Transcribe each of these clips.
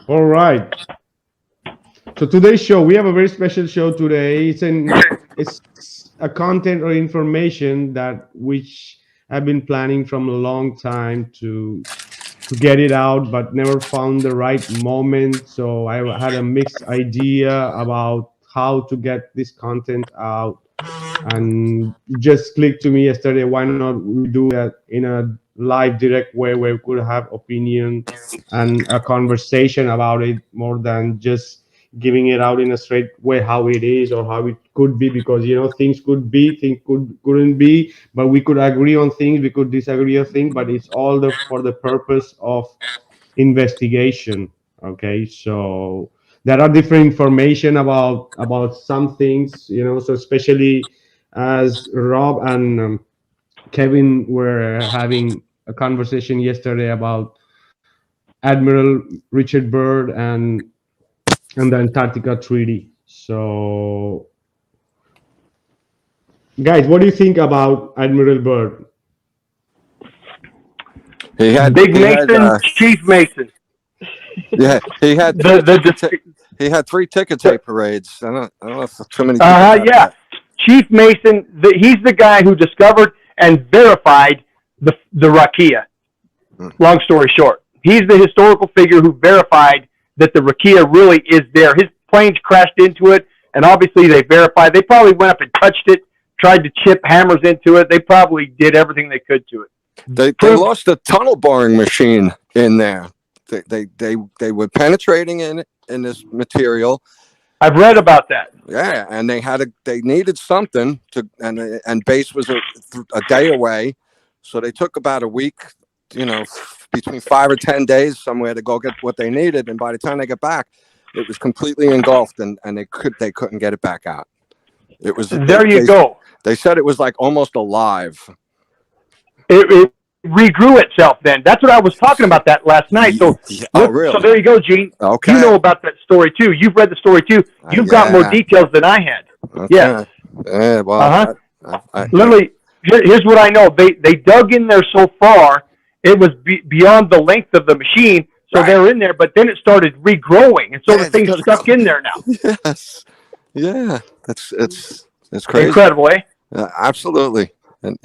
All right. So today's show, we have a very special show today. It's a content or information that which I've been planning from a long time to get it out, but never found the right moment. So I had a mixed idea about how to get this content out, and it just clicked to me yesterday. Why not we do that in a live, direct way where we could have opinion and a conversation about it more than just giving it out in a straight way how it is or how it could be, because things could be, things couldn't be, but we could agree on things, we could disagree on things, but it's all for the purpose of investigation. Okay, so there are different information about some things, so especially as Rob and Kevin were having a conversation yesterday about Admiral Richard Byrd and the Antarctica Treaty. So guys, what do you think about Admiral Byrd? He had Big he had Mason, Chief Mason. yeah he had The he had three ticker tape parades. I don't know if too many people yeah, Chief Mason. He's the guy who discovered and verified the Rakia. Long story short, he's the historical figure who verified that the Rakia really is there. His planes crashed into it, and obviously they verified. They probably went up and touched it, tried to chip hammers into it. They probably did everything they could to it. They lost a tunnel boring machine in there. They were penetrating in this material. I've read about that. Yeah, and they needed something to, and base was a day away, so they took about a week, between 5 or 10 days somewhere to go get what they needed, and by the time they got back, it was completely engulfed, and they couldn't get it back out. It was there. You go. They said it was like almost alive. It regrew itself then. That's what I was talking about that last night. So, really? So there you go, Gene. Okay. You know about that story too. You've read the story too. You've got more details than I had. Okay. Yeah. Yeah. Well, literally, here's what I know. They dug in there so far, it was beyond the length of the machine. So they're in there, but then it started regrowing, and so the thing's stuck in there now. Yes. Yeah. It's crazy. Incredible, eh? Absolutely. And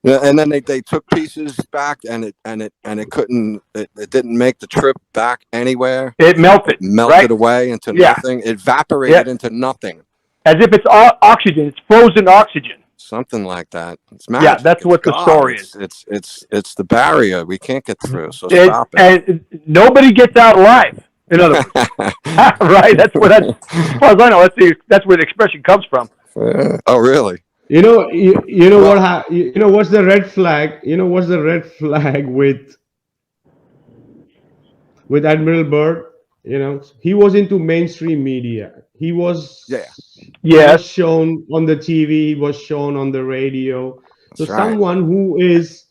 then they took pieces back, and it couldn't. It didn't make the trip back anywhere. It melted away into nothing. It evaporated into nothing. As if it's oxygen. It's frozen oxygen. Something like that. It's magic. Yeah, that's what the story is. It's the barrier we can't get through. So stop it. And nobody gets out alive. In other words, right? That's where as far as I know, that's where the expression comes from. Oh, really? You know what's the red flag? You know what's the red flag with Admiral Byrd? He was into mainstream media. He was shown on the TV. He was shown on the radio. So someone who is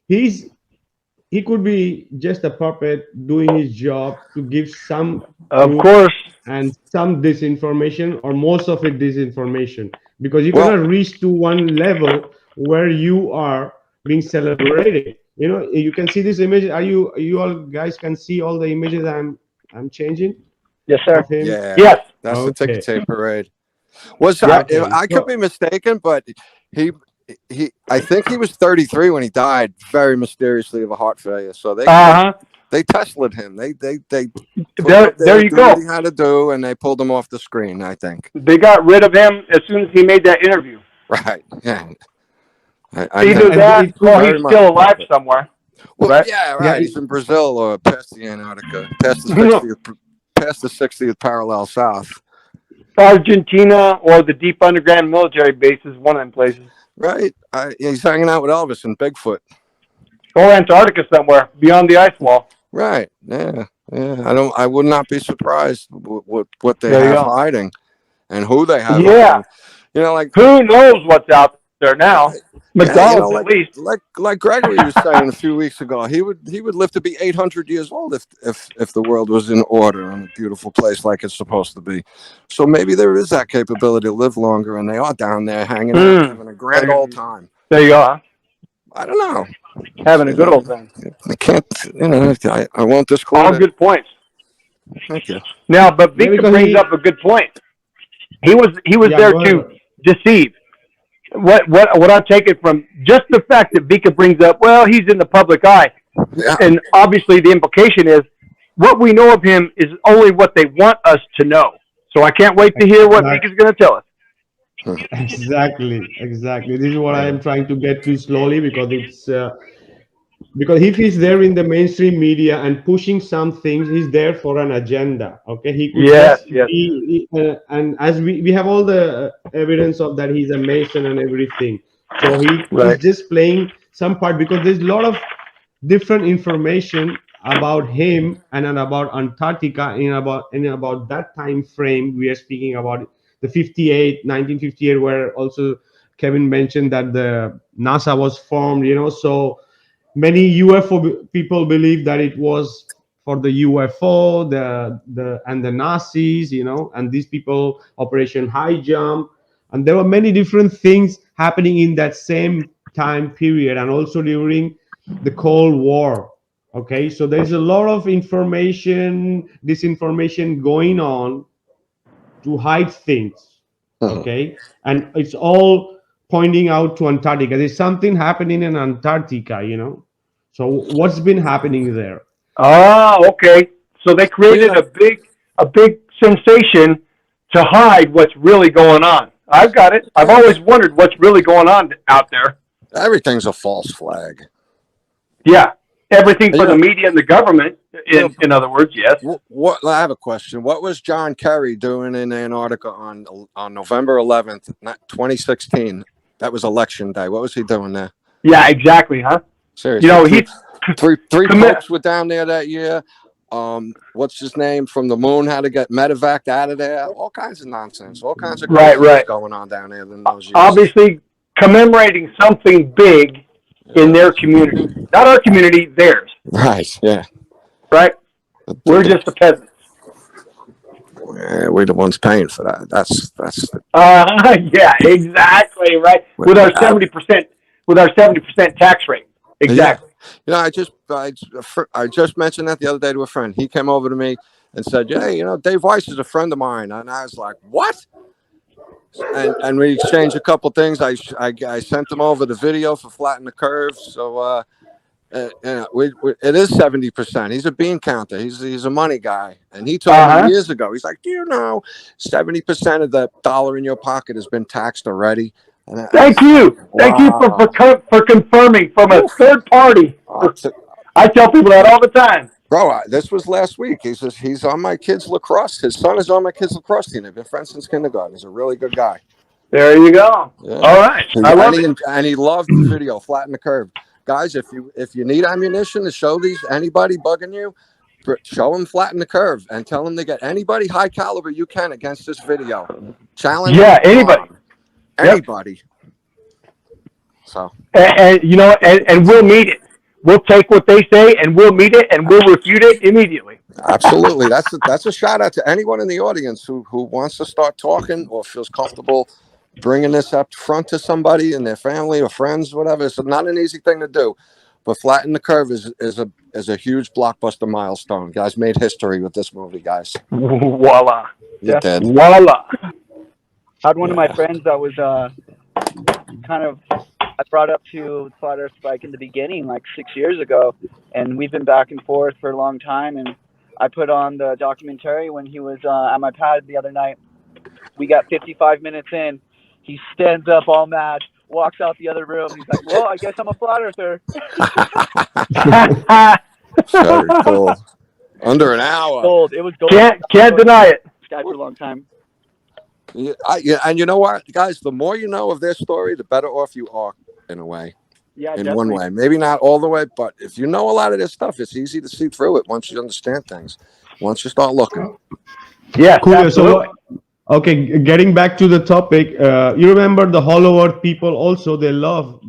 he could be just a puppet doing his job to give some and some disinformation, or most of it disinformation, because you cannot reach to one level where you are being celebrated. You can see this image. You all guys can see all the images I'm changing? Yes, sir. Yeah. Yes. That's the ticker tape parade. I could be mistaken, but I think he was 33 when he died, very mysteriously, of a heart failure. So they Tesla'd him. They there you go. What he had to do, and they pulled him off the screen. I think they got rid of him as soon as he made that interview. Right. Yeah. Either that, or he's still alive somewhere. Well, right? Yeah, right. Yeah, he's in Brazil or past the Antarctica, past the 60th parallel south. Argentina or the deep underground military bases, one of them places. Right. He's hanging out with Elvis and Bigfoot. Or Antarctica somewhere, beyond the ice wall. Right. Yeah. Yeah. I would not be surprised what they have hiding and who they have hiding. Who knows what's out there now? McDonald's, at least. Like Gregory was saying a few weeks ago, he would live to be 800 years old if the world was in order and a beautiful place like it's supposed to be. So maybe there is that capability to live longer, and they are down there hanging out, having a grand old time. There you are. I don't know. Having a good old time. I can't, I won't disclose. All good points. Thank you. Now, but Yeah, Vika because brings he. up a good point. He was Yeah, there go ahead. to deceive. What I take it from just the fact that Vika brings up, well, he's in the public eye, Yeah. and obviously the implication is what we know of him is only what they want us to know. So I can't wait to hear what Exactly. Vika's going to tell us. Exactly. Exactly. This is what I am trying to get to slowly because it's because if he's there in the mainstream media and pushing some things, he's there for an agenda. Okay, he could Yes, just yes. be and as we have all the evidence of that he's a mason and everything, so he's Right. just playing some part because there's a lot of different information about him and about Antarctica in about that time frame we are speaking about, the 1958, where also Kevin mentioned that the NASA was formed, so many UFO people believe that it was for the UFO, the Nazis, and these people Operation High Jump, and there were many different things happening in that same time period, and also during the Cold War. Okay, so there's a lot of information, disinformation going on to hide things. Mhm. Okay, and it's all pointing out to Antarctica. There's something happening in Antarctica, so what's been happening there? Ah, okay. So they We created know a big sensation to hide what's really going on. I've got it. I've always wondered what's really going on out there. everything's a false flag. Yeah, everything You for the know, media and the government. you know, In other words, yes. what I have a question. What was John Kerry doing in Antarctica on November 11th, 2016? That was election day. What was he doing there? Yeah, exactly, huh? You Seriously, know, two, he's three commit. popes were down there that year. What's his name from the moon had to get medevaced out of there. All kinds of nonsense. All kinds of Right, craziness right. going on down there in those years. Obviously, commemorating something big in Yeah. their community, not our community, theirs. Right. Yeah. Right? We're just the peasants. Yeah, we're the ones paying for that. That's Yeah, exactly. Right. With our 70%, with our 70% tax rate. yeah. Exactly. I just mentioned that the other day to a friend. He came over to me and said, "Yeah, Dave Weiss is a friend of mine," and I was like, "What?" And we exchanged a couple things. I sent him over the video for Flatten the Curve. So it is 70%. He's a bean counter. He's a money guy, and he told Uh me huh. years ago. He's like, "Do you know 70% of the dollar in your pocket has been taxed already?" And I Thank was like, you. Thank you "Wow." for confirming from a Whew. third party. I tell people that all the time. Bro, this was last week. He's on my kids' lacrosse. His son is on my kids' lacrosse team. They've been friends since kindergarten. He's a really good guy. There you go. Yeah, All right. I love and it. he loved the video, Flatten the Curve. Guys, if you need ammunition to show anybody bugging you, show them Flatten the Curve and tell them to get anybody high caliber you can against this video. Challenge Yeah, them anybody. on. Yep. Anybody. So And we'll meet it. We'll take what they say and we'll meet it and we'll refute it immediately. absolutely, that's a shout out to anyone in the audience who wants to start talking or feels comfortable bringing this up front to somebody in their family or friends, whatever. It's not an easy thing to do, but Flatten the Curve is a huge blockbuster milestone. Guys made history with this movie, guys. Voila. You did. Voila. I had one of my Yeah. friends that was kind of I brought up to Flat Earth Spike in the beginning, like 6 years ago, and we've been back and forth for a long time. And I put on the documentary when he was at my pad the other night. We got 55 minutes in. He stands up all mad, walks out the other room. He's like, "Well, I guess I'm a flat earther." Very cool. Under an hour. Gold. It was gold. Can't deny it. This guy for a long time. Yeah, and you know what, guys? The more you know of their story, the better off you are, in a way. Yeah, In definitely. one way, maybe not all the way, but if you know a lot of this stuff, it's easy to see through it once you understand things. Once you start looking. Yes, Cool. absolutely. Okay, getting back to the topic, you remember the Hollow Earth people also, they love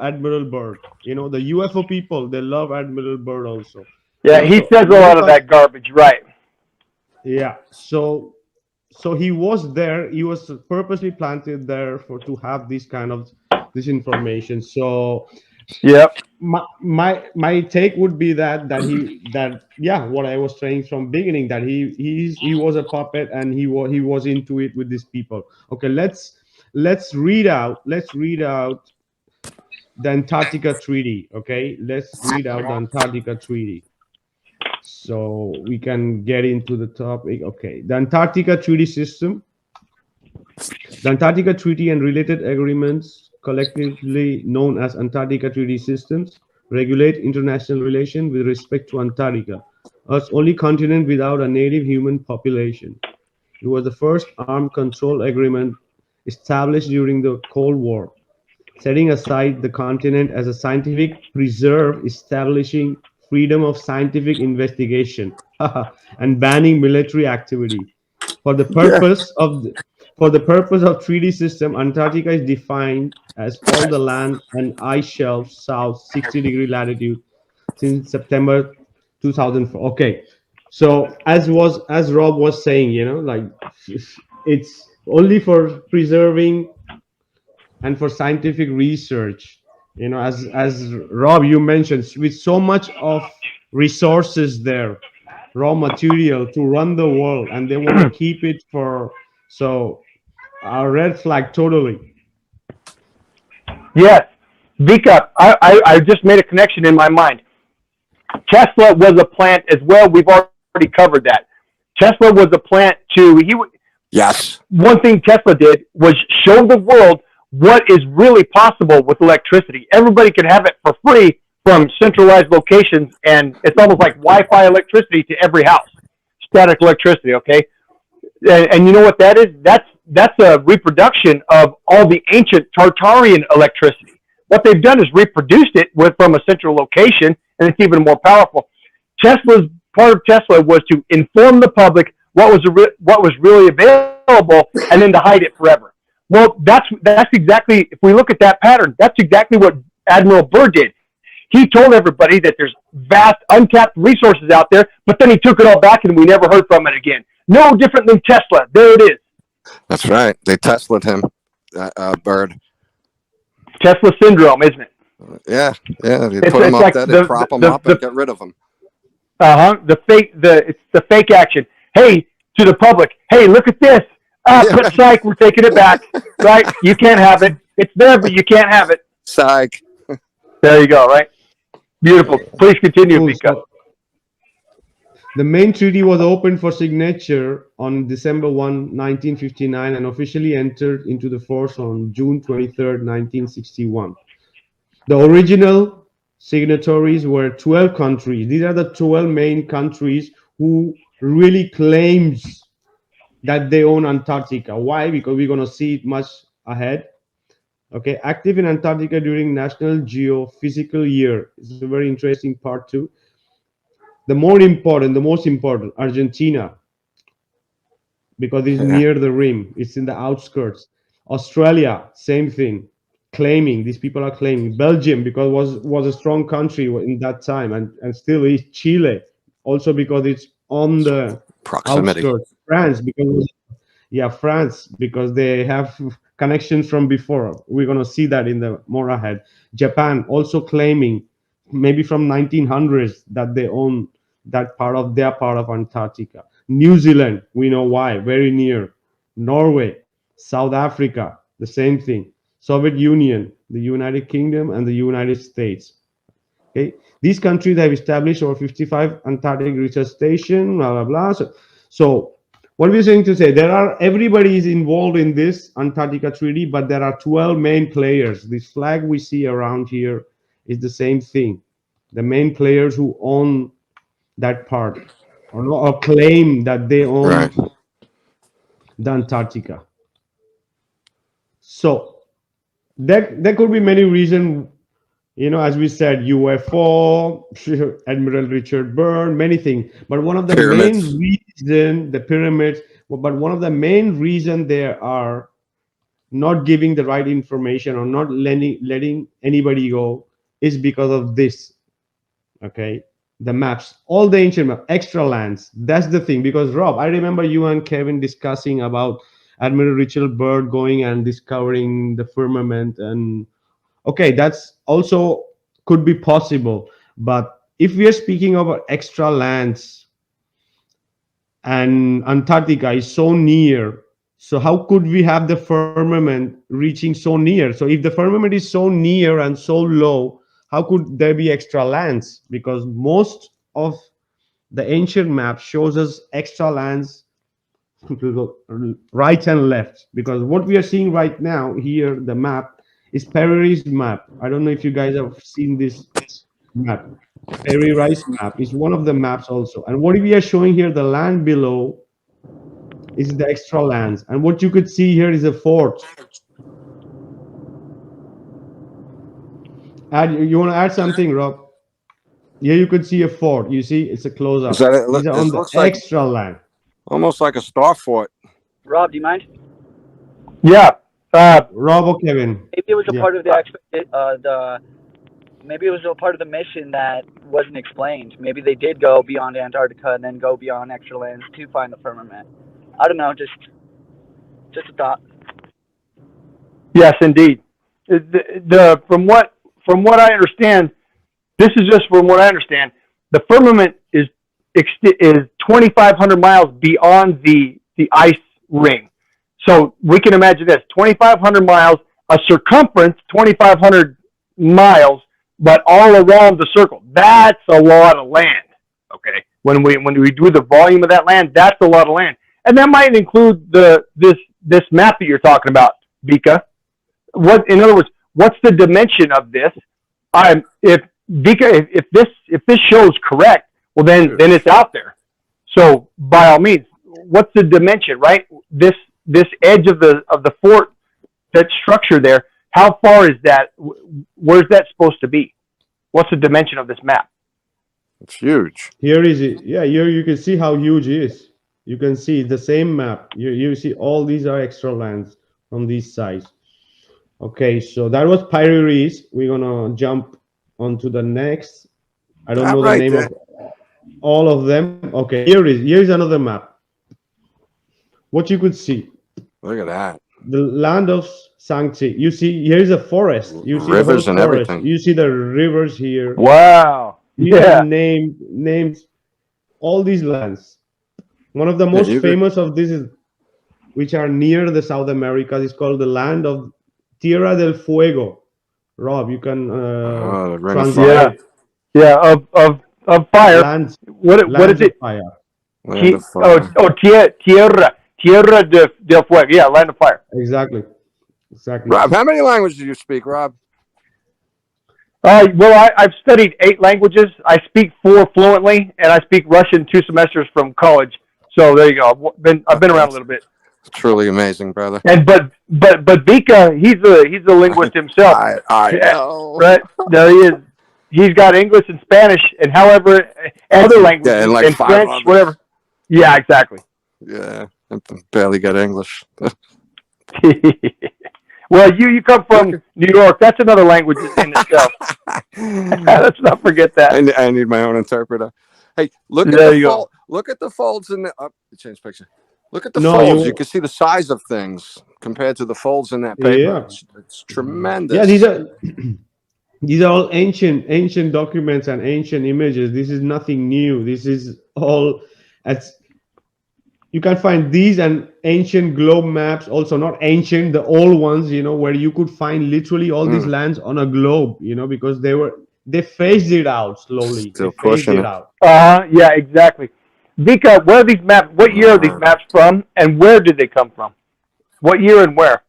Admiral Byrd. The UFO people, they love Admiral Byrd also. Yeah, he So says a lot of notice, that garbage, right? yeah. So he was there. He was purposely planted there to have this kind of this information. So Yep. My take would be that yeah, what I was saying from beginning, that he was a puppet, and he was into it with these people. Okay, let's read out the Antarctica Treaty. Okay, let's read out the Antarctica Treaty so we can get into the topic. Okay, the Antarctica Treaty System. The Antarctica Treaty and related agreements, collectively known as Antarctica Treaty Systems, regulate international relations with respect to Antarctica, Earth's only continent without a native human population. It was the first armed control agreement established during the Cold War, setting aside the continent as a scientific preserve, establishing freedom of scientific investigation, and banning military activity. For the Yeah. purpose of the, for the purpose of 3D system, Antarctica is defined as all the land and ice shelf south 60-degree latitude since September 2004. Okay, so as Rob was saying, like it's only for preserving and for scientific research. As Rob, you mentioned, with so much of resources there, raw material to run the world, and they want to keep it for, so a red flag totally. Yes. Vika, I just made a connection in my mind. Tesla was a plant as well. We've already covered that. Tesla was a plant to Yes. one thing Tesla did was show the world what is really possible with electricity. Everybody can have it for free from centralized locations, and it's almost like Wi-Fi electricity to every house, static electricity. Okay, and you know what that is? That's a reproduction of all the ancient Tartarian electricity. What they've done is reproduced it from a central location, and it's even more powerful. Tesla's part of Tesla was to inform the public what was really available, and then to hide it forever. Well, that's exactly, if we look at that pattern, that's exactly what Admiral Byrd did. He told everybody that there's vast untapped resources out there, but then he took it all back and we never heard from it again. No different than Tesla. There it is. That's right. They Tesla'd him, Bird. Tesla syndrome, isn't it? Yeah. Yeah. You It's, put him it's up like there, they prop him up and get rid of him. It's the fake action. Hey, to the public, hey, look at this. But psych, we're taking it back. Right? You can't have it. It's there, but you can't have it. Psych. There you go, right? Beautiful. Please continue, Cool. Vika. So the main treaty was opened for signature on December 1, 1959, and officially entered into the force on June 23rd, 1961. The original signatories were 12 countries. These are the 12 main countries who really claims that they own Antarctica. Why? Because we're going to see it much ahead. Okay, active in Antarctica during National Geophysical Year. It's a very interesting part too. The most important, Argentina, because it's Yeah. near the rim, it's in the outskirts. Australia, same thing, claiming, these people are claiming. Belgium, because was a strong country in that time, and still is. Chile, also because it's on the Proximity. outskirts. France, because, yeah, France, because they have connections from before. We're going to see that in the more ahead. Japan also claiming, maybe from 1900s, that they own that part of their part of Antarctica. New Zealand, we know why, very near. Norway, South Africa, the same thing. Soviet Union, the United Kingdom, and the United States. Okay, these countries have established over 55 Antarctic research stations, blah blah blah. So what we're saying to say, everybody is involved in this Antarctica Treaty, but there are 12 main players. This flag we see around here is the same thing. The main players who own that part, or claim that they own Right. the Antarctica. So there could be many reasons. As we said, UFO, Admiral Richard Byrd, many things. But one of the main Pyramids. reason, the pyramids, but one of the main reason they are not giving the right information or not letting anybody go is because of this. Okay, the maps, all the ancient maps, extra lands. That's the thing. Because Rob, I remember you and Kevin discussing about Admiral Richard Byrd going and discovering the firmament, and okay, that's also could be possible. But if we are speaking about extra lands and Antarctica is so near, so how could we have the firmament reaching so near? So if the firmament is so near and so low, how could there be extra lands? Because most of the ancient map shows us extra lands to the right and left. Because what we are seeing right now here, the map is Perry's map. I don't know if you guys have seen this map. Perry Rice map is one of the maps also. And what we are showing here, the land below is the extra lands. And what you could see here is a fort. You want to add something, Rob? Here you could see a fort. You see, it's a close Is up. that it? These are It on the looks like extra land. almost like a star fort. Rob, do you mind? Yeah. Rob or Kevin? Maybe it was a Yeah. part of the maybe it was a part of the mission that wasn't explained. Maybe they did go beyond Antarctica and then go beyond extra lands to find the firmament. I don't know, just a thought. Yes, indeed. From what I understand, this is just from what I understand. The firmament is 2,500 miles beyond the ice ring. So we can imagine this: 2,500 miles, a circumference 2,500 miles, but all around the circle. That's a lot of land. Okay, when we do the volume of that land, that's a lot of land, and that might include this map that you're talking about, Vika. In other words, what's the dimension of this? If Vika, if this show's correct, well then it's out there. So by all means, what's the dimension, right? This edge of the fort, that structure there, how far is that? Where's that supposed to be? What's the dimension of this map? It's huge. Here is it. Yeah, here you can see how huge it is. You can see the same map. You see all these are extra lands from these sides. Okay, so that was Pyrenees. We're gonna jump onto the next. I don't know the name of all of them. Okay, here's another map. What you could see. Look at that. The land of Sancti. You see, here's a forest. You see Rivers the whole and forest. everything. You see the rivers here. Wow. You have names all these lands. One of the most famous of these is, which are near the South America, is called the land of Tierra del Fuego. Rob, you can translate. Yeah, of fire. Lands, what is it? Fire. Tierra del Fuego. Yeah, land of fire. Exactly. Rob, how many languages do you speak, Rob? Well, I've studied 8 languages. I speak 4 fluently, and I speak Russian 2 semesters from college. So there you go. I've been around a little bit. It's truly amazing, brother. And but Vika, he's a linguist himself. I know. Right? There he is. He's got English and Spanish and however other languages and like French, whatever. Yeah, exactly. Yeah, I barely got English. Well, you come from New York. That's another language in itself. Let's not forget that. I need my own interpreter. Hey, look at the folds in the. Change picture. Look at the folds. You can see the size of things compared to the folds in that paper. Yeah. It's tremendous. Yeah, these are all ancient documents and ancient images. This is nothing new. This is all. You can find these and ancient globe maps, also not ancient, the old ones, where you could find literally all these lands on a globe, because they phased it out slowly. Still pushing it out. Yeah, exactly. Vika, where are these maps? What year are these maps from, and where did they come from? What year and where?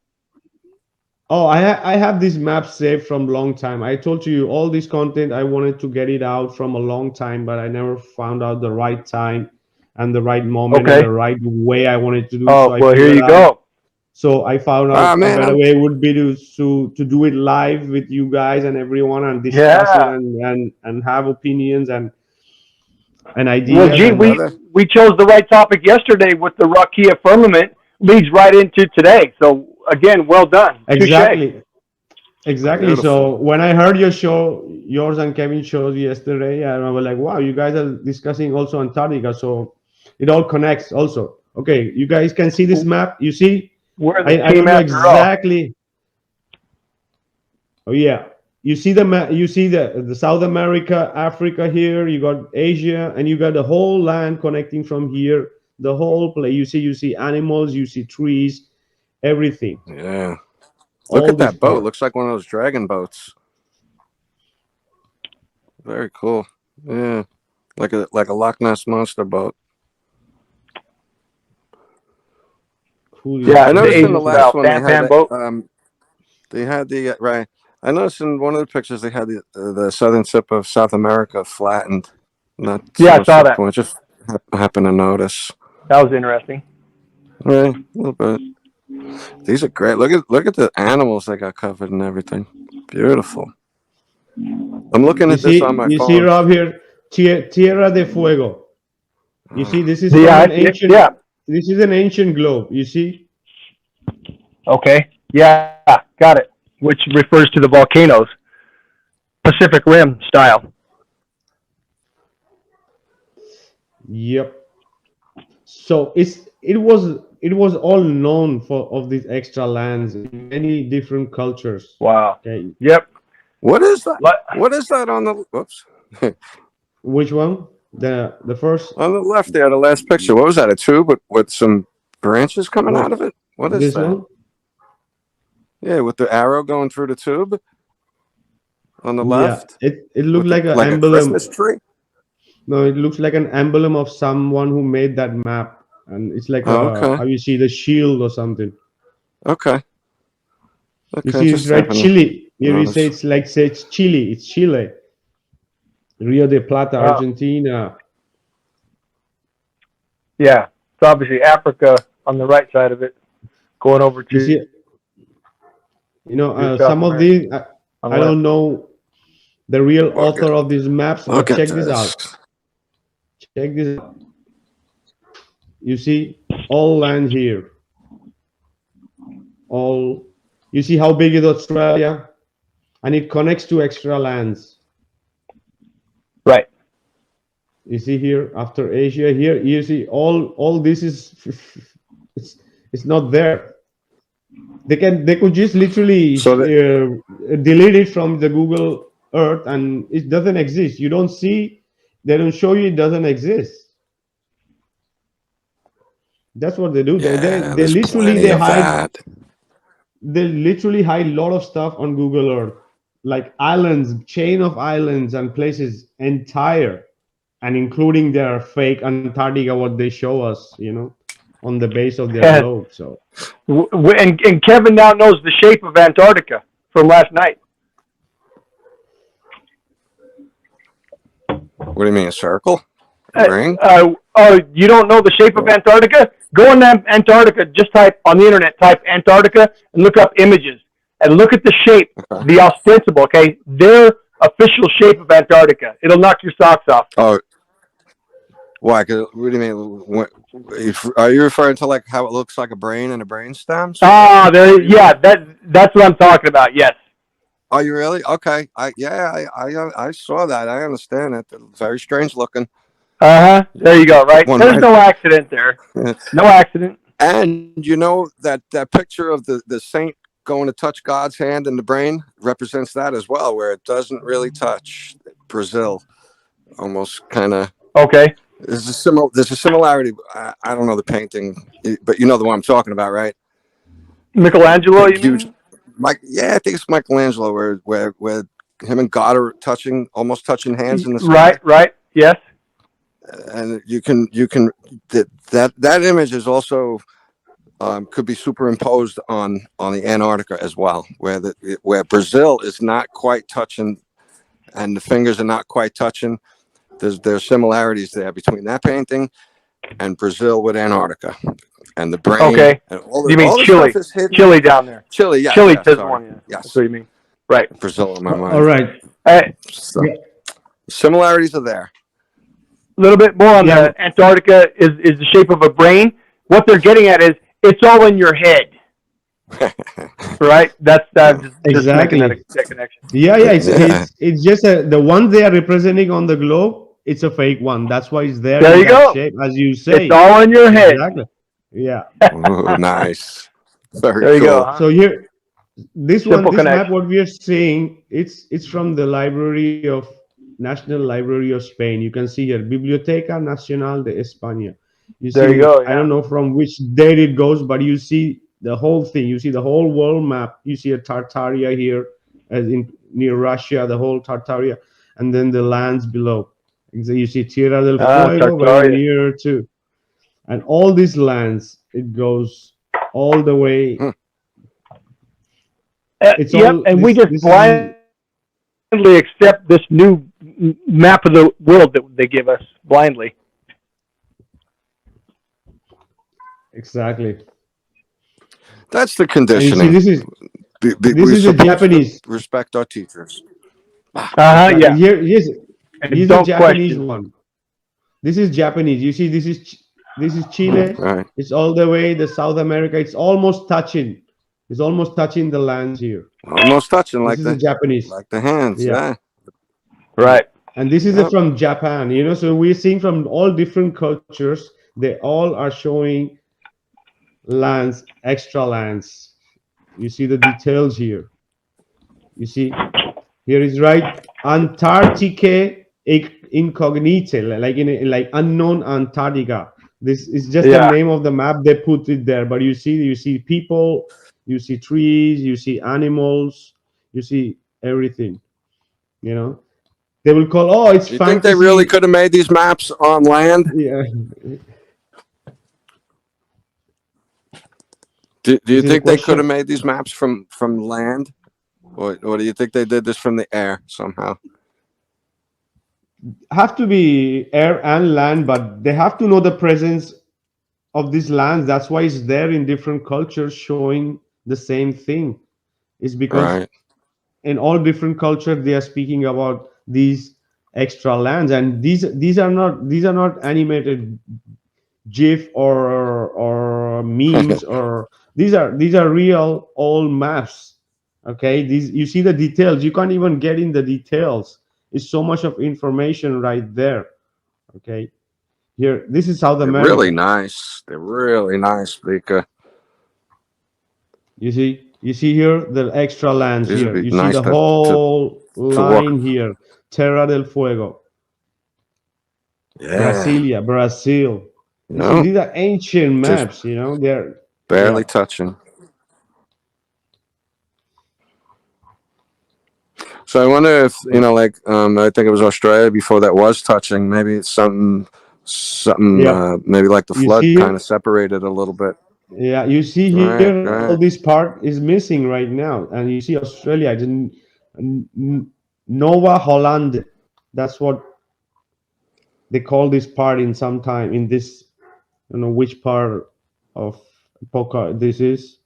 Oh, I have these maps saved from a long time. I told you all this content, I wanted to get it out from a long time, but I never found out the right time and the right moment and the right way I wanted to do. Oh, well, here you go. So I found out a better way would be to do it live with you guys and everyone and discuss it and have opinions and ideas. Well, gee, we chose the right topic yesterday with the Rakia firmament, leads right into today. So again, well done. Exactly. Exactly. So when I heard yours and Kevin's shows yesterday, I was like, wow, you guys are discussing also Antarctica. So it all connects also. Okay, you guys can see this map. You see? Where I don't know exactly. Oh, yeah. You see you see the South America, Africa here. You got Asia, and you got the whole land connecting from here. The whole place. You see animals. You see trees. Everything. Yeah. Look All at this that boat. part. Looks like one of those dragon boats. Very cool. Yeah. Like a Loch Ness monster boat. Cool. Yeah, I it's the noticed in the Asian last style one sampan boat. they had the right. I noticed in one of the pictures they had the southern tip of South America flattened, not so Yeah, I much saw the that. point. Just happened to notice. That was interesting. Right, a little bit. These are great. Look at the animals they got covered and everything. Beautiful. I'm looking at this on my You see, phone. Rob here, Tierra de Fuego. You see, this is Yeah, from I an see it. ancient. Yeah. This is an ancient globe. You see, Okay. Yeah, got it. Which refers to the volcanoes, Pacific Rim style. yep. So it was all known for of these extra lands in many different cultures. Wow. Okay, Yep. What is that? What? What is that on the whoops? which one? The first On the left there, the last picture. What was that? A tube with some branches coming what? out of it? What is This that? one? Yeah, with the arrow going through the tube on the Yeah, left it looked with like an like a emblem. Christmas tree. No, it looks like an emblem of someone who made that map, and it's like Oh, a okay. how you see the shield or something. Okay. You Okay. see, it's Just right, happened to Chile. Here you say notice. it's like say it's Chile. It's Chile. Rio de Plata, Oh, Argentina. yeah. It's obviously Africa on the right side of it, going over You to see, South some of America these on the I left. don't know the real Look author at of these maps, look but at check this this. out. Check this out. You see, all land here. All you see how big is Australia, and it connects to extra lands. Right. You see here after Asia. Here you see all this is it's, it's not there. They could just literally So that delete it from the Google Earth, and it doesn't exist. You don't see. They don't show you it doesn't exist. That's what they do. yeah, They there's literally plenty of that. they literally hide a lot of stuff on Google Earth, like islands, chain of islands and places entire, and including their fake Antarctica, what they show us, on the base of their And, globe. So and Kevin now knows the shape of Antarctica from last night. What do you mean, a circle? A Uh, ring? oh, you don't know the shape of Antarctica? Go on Antarctica. Just type on the internet. Type Antarctica and look up images and look at the shape, Okay. the ostensible. Okay, their official shape of Antarctica. It'll knock your socks off. Oh, why? 'Cause what do you mean? Are you referring to like how it looks like a brain and a brain stem? Ah, there. Yeah, that's what I'm talking about. Yes. Are you really? Okay. I saw that. I understand it. Very strange looking. There you go. Right. One There's right. no accident there. No accident. And you know that picture of the saint going to touch God's hand in the brain represents that as well, where it doesn't really touch. Brazil, almost kind of. Okay. There's a similarity. I don't know the painting, but you know the one I'm talking about, right? Michelangelo, Big, you huge. mean? Yeah, I think it's Michelangelo, where him and God are almost touching hands in the sky. Right. Right. Yes. And you can that image is also could be superimposed on the Antarctica as well, where Brazil is not quite touching, and the fingers are not quite touching. There's similarities there between that painting and Brazil with Antarctica, and the brain. Okay. And You mean all the Chile? stuff is hidden. Chile down there. Chile, yes, Chile yes, says sorry, one. Yeah. yes. That's what you mean. Right. Brazil in my all mind. right, A So, similarities are there. little bit more on Yeah. the Antarctica is the shape of a brain. What they're getting at is it's all in your head. Right. That's just making exactly. that connection. Yeah, Yeah. it's just the one they are representing on the globe. It's a fake one. That's why it's there There in you that go. shape, as you say. It's all in your head. Exactly. Yeah. Ooh, nice. Very There you go. cool. Huh? So Simple this map, connection. what we are seeing, it's from the library of National Library of Spain. You can see here, Biblioteca Nacional de España. You There you see, go. I Yeah. don't know from which date it goes, but you see the whole thing. You see the whole world map. You see a Tartaria here, as in near Russia, the whole Tartaria, and then the lands below. And so you see Tierra del Ah, Fuego very Tartaria. near to, and all these lands, it goes all the way. Hmm. It's Yep. all And we this. just This is blindly accept this new map of the world that they give us blindly. exactly. That's the And you see, conditioning. this We're is a supposed to Japanese. respect our teachers. Uh huh. Exactly. Yeah. Here, And here's a don't Japanese question. one. This is Japanese. You see, this is Chile. Right. It's all the way the South America. It's almost touching. It's almost touching the lands here. Almost touching This is a Japanese. like the hands. Yeah. Yeah. And Right. and this is Yep. from Japan. So we're seeing from all different cultures. They all are showing lands, extra lands. You see the details here. You see, here is right Antarctic incognite, like like unknown Antarctica. This is just the Yeah. name of the map. They put it there, but you see people, you see trees, you see animals, you see everything. You know, they will call, oh, it's Do you think they really fantasy. could have made these maps on land? Yeah, Do this you is a think they could have question. made these maps from land, or do you think they did this from the air somehow? Have to be air and land, but they have to know the presence of these lands. That's why it's there in different cultures showing the same thing. It's because Right. in all different cultures they are speaking about these extra lands, and these are not animated gif or memes, or these are real old maps. Okay, these, you see the details, you can't even get in the details. It's so much of information right there. Okay, here, this is South They're really America. nice. They're really nice, Vika. You see here the extra lands These would here. be You see nice the whole to walk. line here. Terra del Fuego, Yeah. Brazil. You see, No, these are ancient just maps. They're, barely yeah, touching. So I wonder if like I think it was Australia before that was touching. Maybe it's something yeah. maybe like the You flood see kind of it. separated a little bit. Yeah, you see Right, here, all right. this part is missing right now, and you see Australia. Nova Holland. That's what they call this part in some time in this. I don't know which part of Poca this is.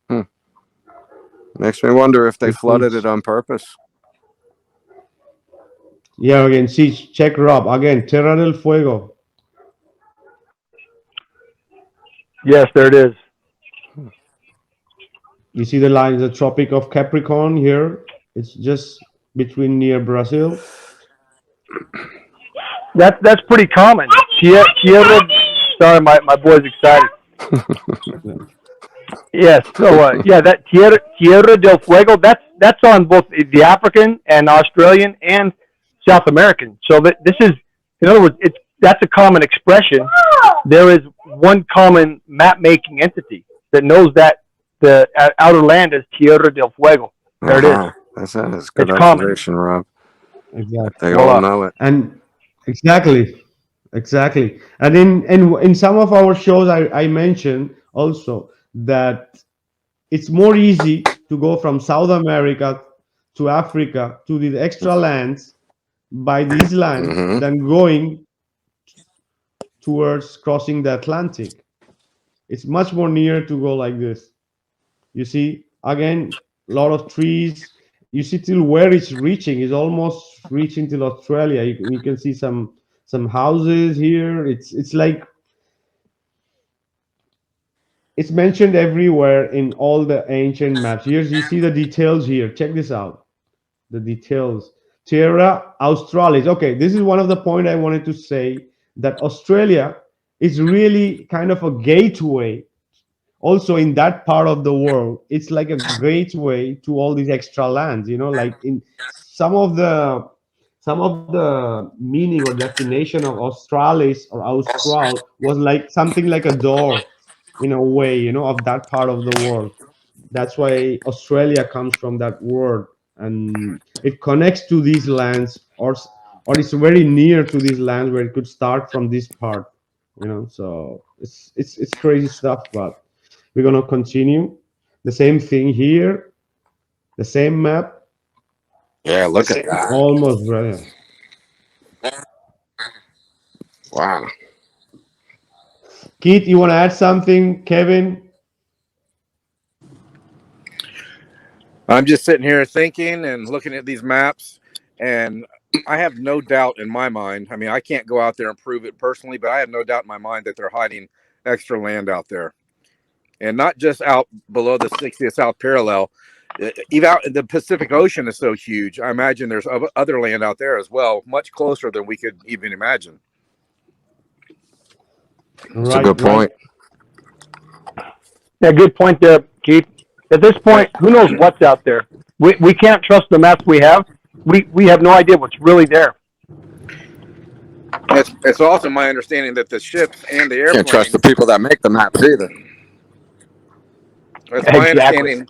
Hmm. Makes me wonder if they It flooded it is, on purpose. yeah, again, see, check Rob again. Terra del Fuego. Yes, there it is. You see the line, the Tropic of Capricorn here. It's just between near Brazil. That's pretty common. Tierra. Sorry, my boy's excited. Yeah. Yes. So yeah, that Tierra del Fuego. That's on both the African and Australian and South American. So that this is, in other words, that's a common expression. There is one common map making entity that knows that the outer land is Tierra del Fuego. There it is. Uh-huh. That's a good It's common. observation, Rob. Exactly. They all Voila. know it. And exactly, exactly. And in some of our shows, I mentioned also that it's more easy to go from South America to Africa to these extra lands by these lands Hmm. than going towards crossing the Atlantic. It's much more near to go like this. You see, again, a lot of trees. You see till where it's reaching is almost reaching till Australia. You can see some houses here. It's like it's mentioned everywhere in all the ancient maps. Here you see the details here. Check this out. The details. Terra Australis. Okay, this is one of the point I wanted to say, that Australia is really kind of a gateway also in that part of the world, it's like a gateway to all these extra lands. Like in some of the meaning or definition of Australis or Austral was like something like a door in a way, of that part of the world. That's why Australia comes from that word, and it connects to these lands, or it's very near to these lands where it could start from this part. So it's crazy stuff, but we're gonna continue. The same thing here, the same map, Yeah, look at that. almost right. Wow. Keith, you want to add something? Kevin? I'm just sitting here thinking and looking at these maps, and I have no doubt in my mind. I mean, I can't go out there and prove it personally, but I have no doubt in my mind that they're hiding extra land out there, and not just out below the 60th South parallel. Even out in the Pacific Ocean is so huge. I imagine there's other land out there as well, much closer than we could even imagine. That's a good point. Yeah, good point there, Keith. At this point, who knows what's out there? We can't trust the maps we have. We have no idea what's really there. It's also my understanding that the ships and the airplanes. Can't trust the people that make the maps either. That's my understanding.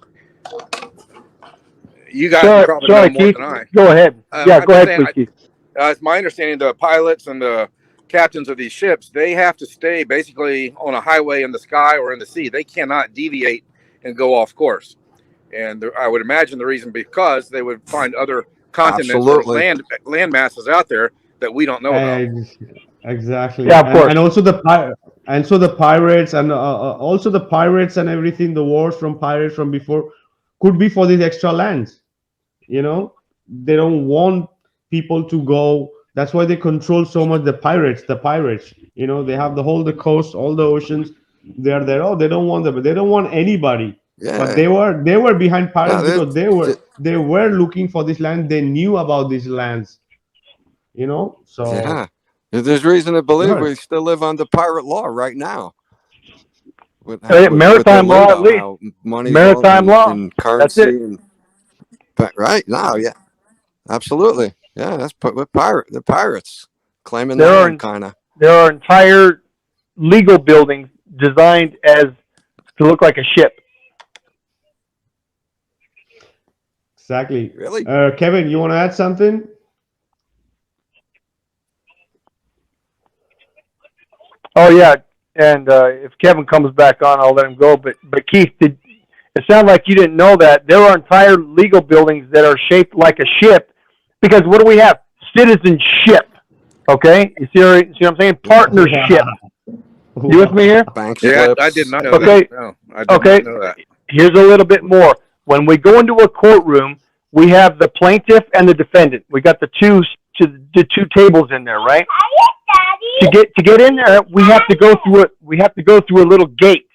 You guys probably know more Keith, than I. go ahead. Yeah, go ahead, please, Keith. It's my understanding the pilots and the captains of these ships, they have to stay basically on a highway in the sky or in the sea. They cannot deviate and go off course. And I would imagine the reason because they would find other continents or land masses out there that we don't know about. Exactly. Yeah, of course. And also the pirates and also the pirates and everything. The wars from pirates from before could be for these extra lands. They don't want people to go. That's why they control so much the pirates. They have the coast, all the oceans. They're there. Oh, they don't want them, but they don't want anybody. Yeah. But they were behind pirates because they were looking for this land. They knew about these lands. So yeah, there's reason to believe we still live under pirate law right now. With maritime law, at least. Maritime law and currency. Right now, yeah, absolutely. Yeah, that's with the pirates claiming that kind of. There are entire legal buildings designed to look like a ship. Exactly. Really? Kevin, you want to add something? Oh yeah, and if Kevin comes back on, I'll let him go. But Keith, it sounded like you didn't know that there are entire legal buildings that are shaped like a ship. Because what do we have? Citizenship. Okay, you see what I'm saying? Partnership. You with me here? Yeah, I did not know that. No, I did not know that. Here's a little bit more. When we go into a courtroom, we have the plaintiff and the defendant. We got the two tables in there, right? To get in there, we have to go through it. We have to go through a little gate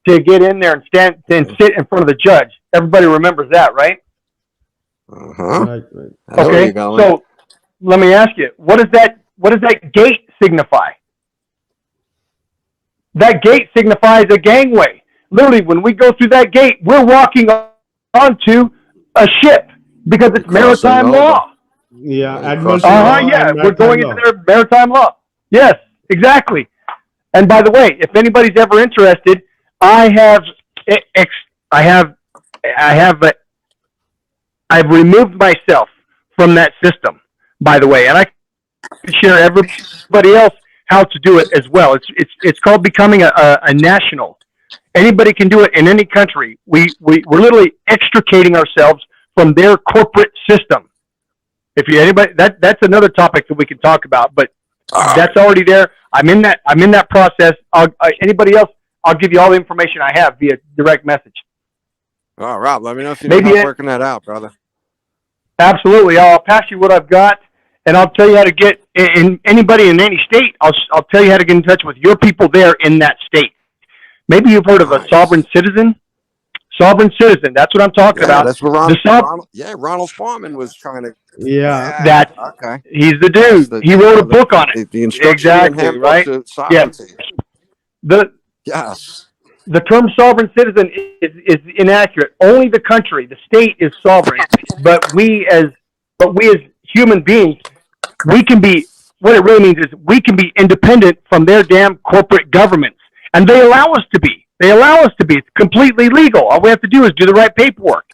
to get in there and stand and sit in front of the judge. Everybody remembers that, right? Right. Okay. So let me ask you, what does that gate signify? That gate signifies a gangway. Literally, when we go through that gate, we're walking onto a ship because it's maritime law. Yeah, we're going into their maritime law. Yes, exactly. And by the way, if anybody's ever interested, I've removed myself from that system, by the way, and I can share everybody else how to do it as well. It's called becoming a national. Anybody can do it in any country. We're literally extricating ourselves from their corporate system. If you anybody, that's another topic that we can talk about, but that's already there. I'm in that process. Anybody else, I'll give you all the information I have via direct message. Oh, Rob, let me know if you need help working that out, brother. Absolutely. I'll pass you what I've got, and I'll tell you how to get in anybody in any state. I'll tell you how to get in touch with your people there in that state. Maybe you've heard of a sovereign citizen. Sovereign citizen. That's what I'm talking about. That's what Ronald Foreman was trying to. Yeah. Okay. He's the dude. He wrote a book on it. The instruction exactly right. To sovereignty. Yes. Yes. the term sovereign citizen is inaccurate. Only the country, the state, is sovereign. But we as human beings, we can be. What it really means is we can be independent from their damn corporate governments, and they allow us to be. They allow us to be. It's completely legal. All we have to do is do the right paperwork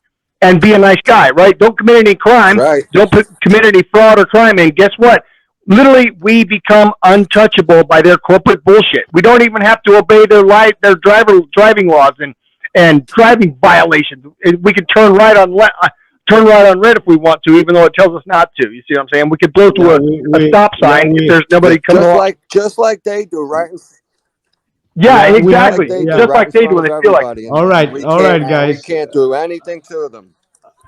and be a nice guy, right? Don't commit any crime. Right. Don't commit any fraud or crime. And guess what? Literally, we become untouchable by their corporate bullshit. We don't even have to obey their driving laws and driving violations. We can turn right on red if we want to, even though it tells us not to. You see what I'm saying? We could blow to a stop sign if there's nobody coming along. Just like they do, right? Yeah, Yeah, exactly. Just Like they do when they feel like. All right, guys. We can't do anything to them.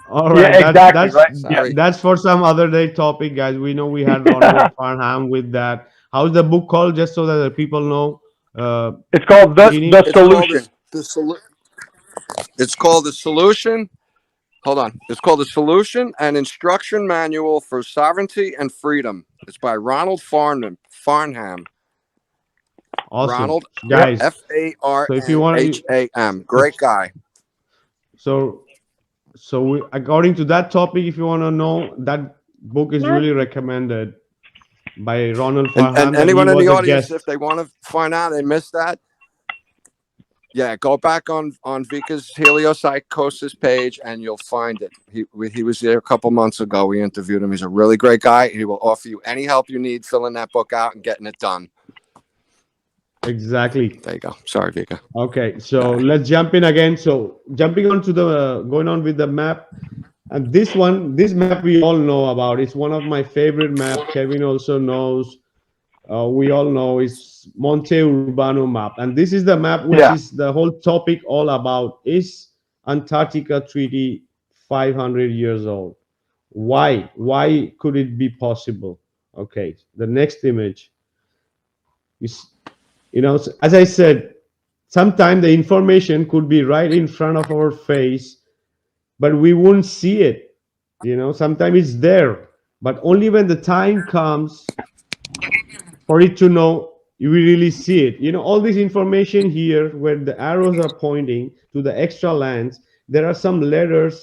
All right, Yeah, exactly. that's Right. Sorry. that's for some other day topic, guys. We know we had Ronald Farnham with that. How's the book called? Just so that the people know. It's called the solution. It's called the solution. Hold on. It's called the Solution and Instruction Manual for Sovereignty and Freedom. It's by Ronald Farnham. Awesome, Ronald, guys. Farnham. Great guy. So according to that topic, if you want to know, that book is really recommended by Ronald Farnham. And anyone in he the was a audience, guest. if they want to find out they missed that, yeah, go back on Vika's Heliopsychosis page and you'll find it. He was there a couple months ago. We interviewed him. He's a really great guy. He will offer you any help you need filling that book out and getting it done. Exactly. There you go. Sorry, Vika. Okay, so let's jump in again. So jumping on to going on with the map, and this map we all know about. It's one of my favorite maps. Kevin also knows. We all know it's Monte Urbano map, and this is the map which is the whole topic all about. Is Antarctica Treaty 500 years old? Why? Why could it be possible? Okay, the next image is. As I said, sometimes the information could be right in front of our face, but we won't see it. Sometimes it's there, but only when the time comes for it to know, you will really see it. All this information here, where the arrows are pointing to the extra lands, there are some letters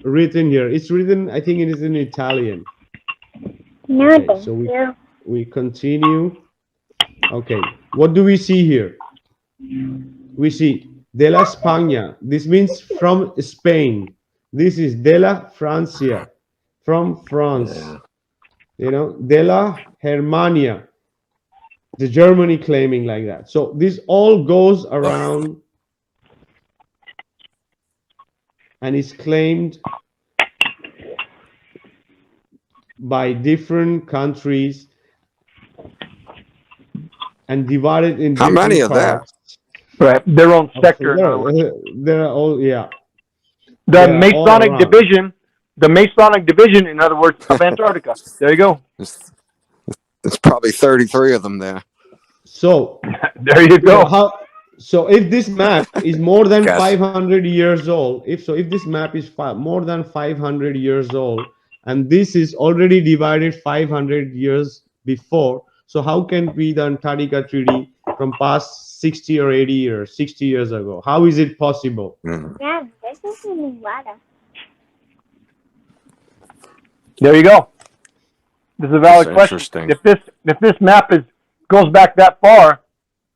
written here. It's written, I think it is in Italian. Okay, so we continue. Okay, what do we see here? We see de la España. This means from Spain. This is de la Francia, from France. De la Germania, the Germany claiming like that. So this all goes around and is claimed by different countries and divided in How many of that? Right, their own sector. They're all The Masonic division. The Masonic division, in other words, of Antarctica. There you go. There's probably 33 of them there. So there you go. So if this map is more than 500 years old, if this map is more than 500 years old, and this is already divided 500 years before, so how can be the Antarctica Treaty from past 60 or 80 years, 60 years ago? How is it possible? Yeah, this is water. There you go. This is a valid question. If this map goes back that far,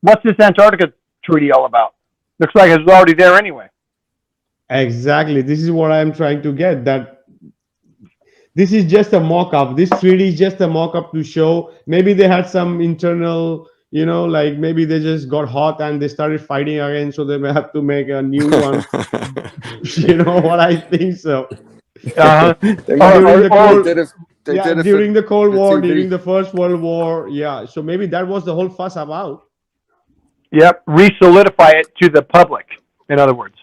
what's this Antarctica Treaty all about? Looks like it's already there anyway. Exactly. This is what I'm trying to get. That this is just a mock-up. This treaty is just a mock-up to show maybe they had some internal, like maybe they just got hot and they started fighting again, so they may have to make a new one. You know what I think so. During the Cold War, during the First World War, so maybe that was the whole fuss about. Yep, re-solidify it to the public, in other words.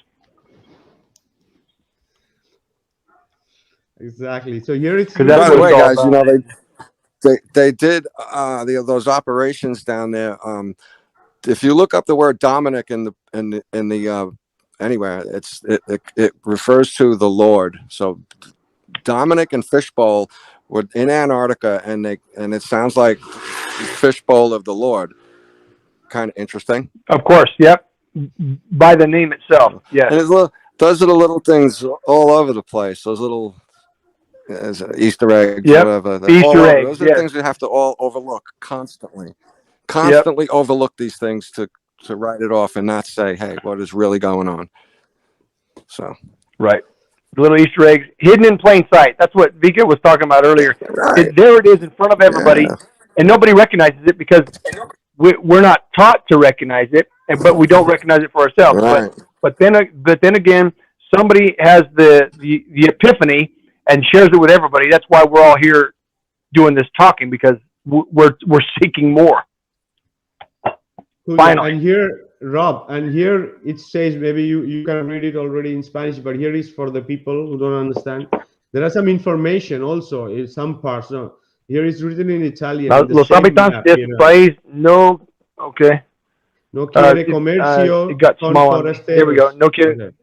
Exactly. So here it's. By the way, guys, they did those operations down there. If you look up the word Dominic in the anywhere, it refers to the Lord. So Dominic and Fishbowl were in Antarctica, and it sounds like Fishbowl of the Lord. kind of interesting. Of course, yep. By the name itself, yes. And those are the little things all over the place. Those little Easter eggs, Yep. whatever. Easter eggs. Those are yes. things we have to all overlook constantly. Constantly overlook these things to write it off and not say, "Hey, what is really going on?" So right, the little Easter eggs hidden in plain sight. That's what Vika was talking about earlier. right. There it is in front of everybody, and nobody recognizes it because we're not taught to recognize it, but we don't recognize it for ourselves. Right. But then again, somebody has the epiphany and shares it with everybody. That's why we're all here doing this talking, because we're seeking more. Finally. And here, Rob, and here it says, maybe you can read it already in Spanish, but here is for the people who don't understand. There are some information also in some parts. No, here it's written in Italian. Los habitantes de este país no, okay. No quiere comercio it got con small on me. forasteros. There we go. No quiere.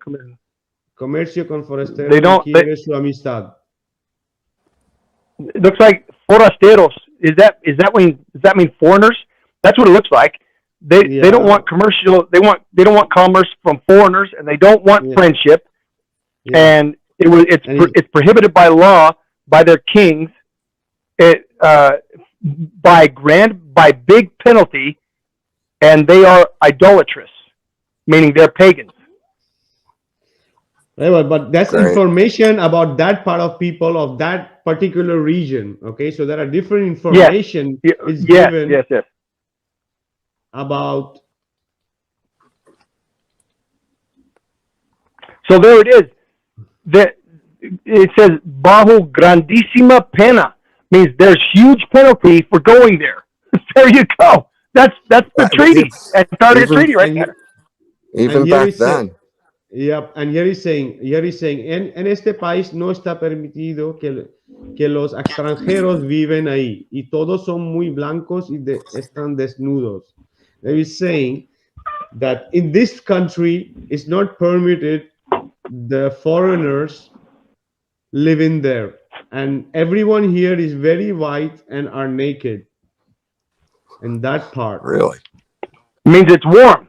Comercio con forasteros. They don't. No quiere su amistad. It looks like forasteros. Does that mean foreigners? That's what it looks like. They don't want commercial. They don't want commerce from foreigners, and they don't want friendship. Yeah. And it's prohibited by law, by their kings, by big penalty, and they are idolatrous, meaning they're pagans. But that's information about that part of people of that particular region. Okay, so there are different information is given. Yes. About. So there it is. It says bajo grandísima pena, means there's huge penalty for going there. There you go. That's the treaty. Antarctic treaty right there. Even back then. Yep, and here he's saying, en este país no está permitido que los extranjeros viven ahí y todos son muy blancos y están desnudos. They is saying that in this country it's not permitted the foreigners living there, and everyone here is very white and are naked. And that part really means it's warm.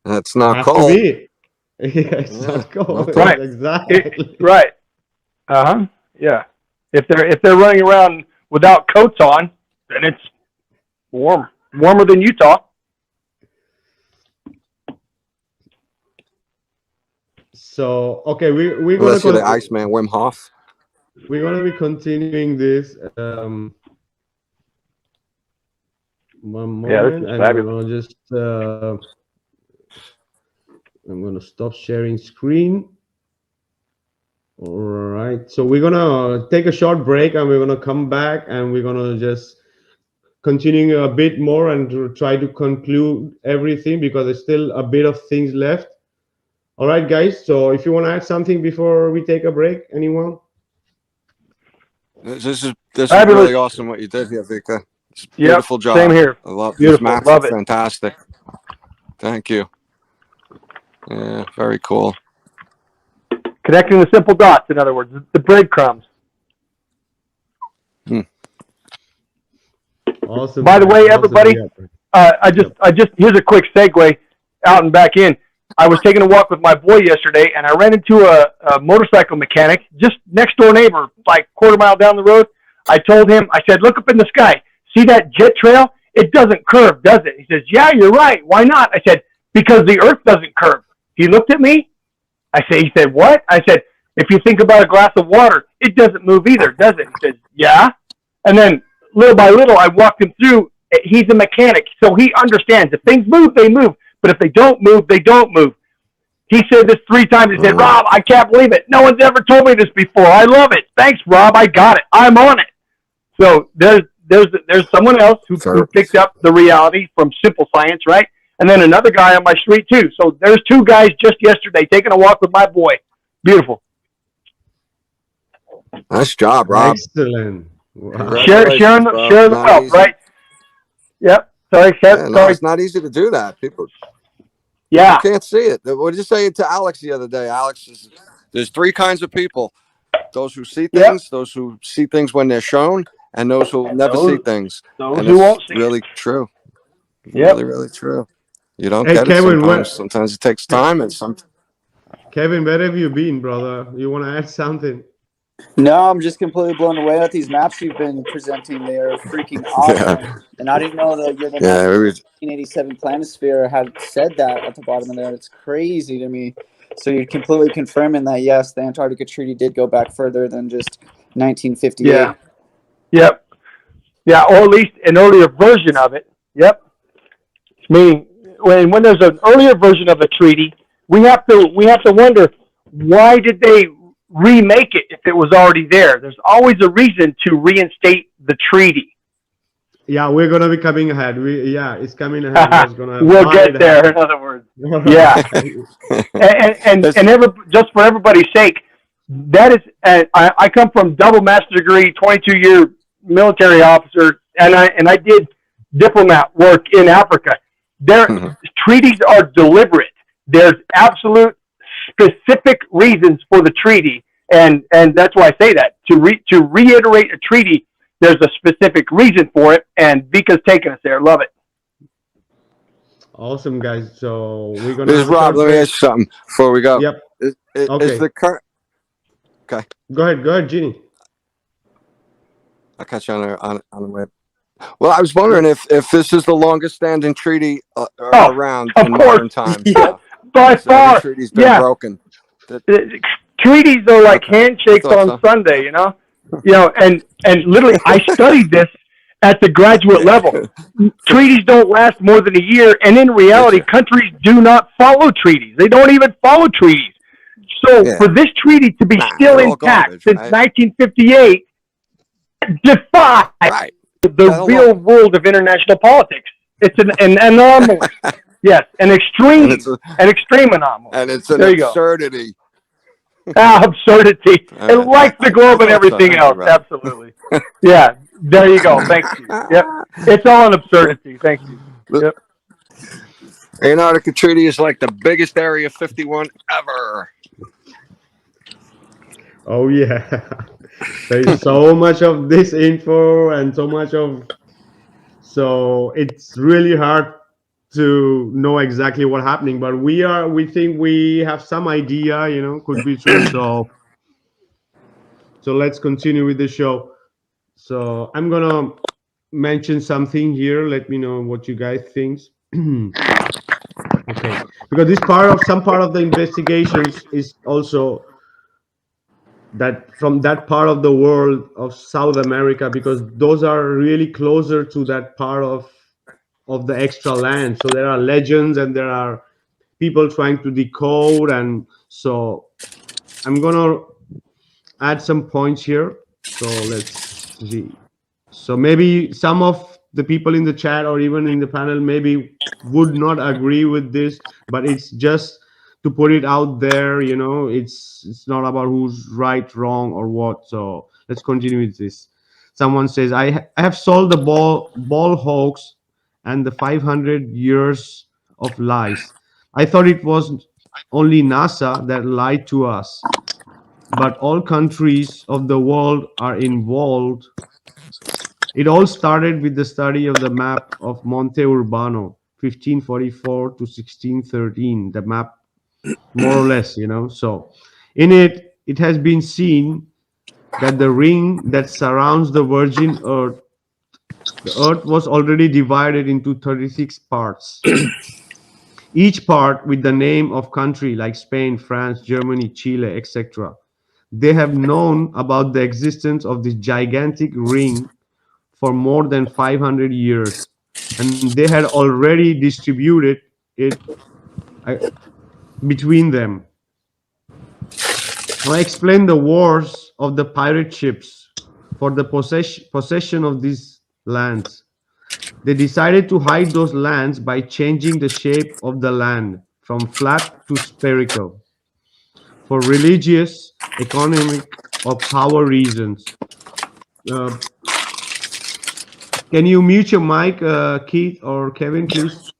It's not cold. It's not cold. Right. Exactly. Right. Yeah. If they're running around without coats on, then it's warm. Warmer than Utah. So okay, we're gonna unless you're the Iceman Wim Hof. We're gonna be continuing this. One moment, this is fabulous. I'm gonna just I'm gonna stop sharing screen. All right, so we're gonna take a short break and we're gonna come back and we're gonna just continue a bit more and to try to conclude everything because there's still a bit of things left. All right, guys. So if you want to add something before we take a break, anyone? This is really awesome what you did here, Vika. It's a beautiful job. Same here. I love these maps. Love are fantastic. Thank you. Yeah, very cool. Connecting the simple dots, in other words, the breadcrumbs. Awesome. By the way, everybody, I just here's a quick segue out and back in. I was taking a walk with my boy yesterday, and I ran into a motorcycle mechanic, just next door neighbor, like quarter mile down the road. I told him, I said, look up in the sky. See that jet trail? It doesn't curve, does it? He says, yeah, you're right. Why not? I said, because the earth doesn't curve. He looked at me. He said, what? I said, if you think about a glass of water, it doesn't move either, does it? He said, yeah. And then little by little, I walked him through. He's a mechanic, so he understands. If things move, they move. But if they don't move, they don't move. He said this 3 times. He said, Rob, I can't believe it. No one's ever told me this before. I love it. Thanks, Rob. I got it. I'm on it. So there's someone else who picked up the reality from simple science, right? And then another guy on my street, too. So there's 2 guys just yesterday taking a walk with my boy. Beautiful. Nice job, Rob. Excellent. Wow. Sharing the wealth, right? Yep. Sorry. It's not easy to do that. People you can't see it. What did you say to Alex the other day? Alex, there's 3 kinds of people. Those who see things, those who see things when they're shown, and those who never see things. Those who won't see really true. Really, really true. You don't Hey get it Kevin, sometimes. Sometimes it takes time, and Kevin, where have you been, brother? You want to add something? No, I'm just completely blown away with these maps you've been presenting. They are freaking yeah, awesome. And I didn't know that you're the yeah. 1987 Planisphere had said that at the bottom of there. It's crazy to me. So you're completely confirming that, yes, the Antarctica Treaty did go back further than just 1958. Yeah. Yep. Yeah, or at least an earlier version of it. Yep. Meaning, when there's an earlier version of a treaty, we have to wonder, why did they remake it if it was already there? There's always a reason to reinstate the treaty. Yeah, we're gonna be coming ahead. It's coming ahead. What's gonna We'll why it get there. happened? In other words, All yeah. right. Just for everybody's sake, that is, I come from double master degree, 22-year military officer, and I did diplomat work in Africa. Their treaties are deliberate. There's absolute specific reasons for the treaty, and that's why I say that to reiterate a treaty. There's a specific reason for it, and Vika's taking us there. Love it. Awesome, guys. So we're gonna This is have a Rob. short Let me break. ask you something before we go. Yep. Is Okay. the current? Okay, Go ahead, Ginny. I'll catch you on the web. Well, I was wondering if this is the longest standing treaty Oh, around of in course. modern times. Yep. By So every far, treaty's been yeah. broken. Treaties are like Okay, I handshakes thought on so. Sunday, and literally, I studied this at the graduate level. Treaties don't last more than a year, and in reality, Gotcha. countries do not follow treaties. They don't even follow treaties. So Yeah. for this treaty to be still They're all intact garbage, since right? 1958 defies Right. the real world of international politics. It's an anomaly. Yes, an And extreme anomaly. it's an There you go. absurdity. Absurdity. And like the I globe and thought so. everything Thank you, else. Rob. Absolutely. Yeah. There you go. Thank you. Yep. It's all an absurdity. Thank you. Yep. The Antarctica Treaty is like the biggest Area 51 ever. Oh yeah. There is so much of this info and so it's really hard to know exactly what's happening, but we think we have some idea, could be true. So let's continue with the show. So I'm gonna mention something here. Let me know what you guys think. Okay, because some part of the investigations is also that from that part of the world of South America, because those are really closer to that part of the extra land. So there are legends and there are people trying to decode, and so I'm gonna add some points here. So let's see. So maybe some of the people in the chat or even in the panel maybe would not agree with this, but it's just to put it out there. It's not about who's right, wrong, or what. So let's continue with this. Someone says, I have solved the ball hoax and the 500 years of lies. I thought it was only NASA that lied to us, but all countries of the world are involved. It all started with the study of the map of Monte Urbano, 1544 to 1613, the map, more or less, So, in it, it has been seen that the ring that surrounds the Virgin Earth, the Earth was already divided into 36 parts, each part with the name of country like Spain, France, Germany, Chile, etc. They have known about the existence of this gigantic ring for more than 500 years, and they had already distributed it uh, between them. Now, I explain the wars of the pirate ships for the possession of these lands. They decided to hide those lands by changing the shape of the land from flat to spherical for religious, economic, or power reasons. Uh, can you mute your mic, Keith or Kevin, please?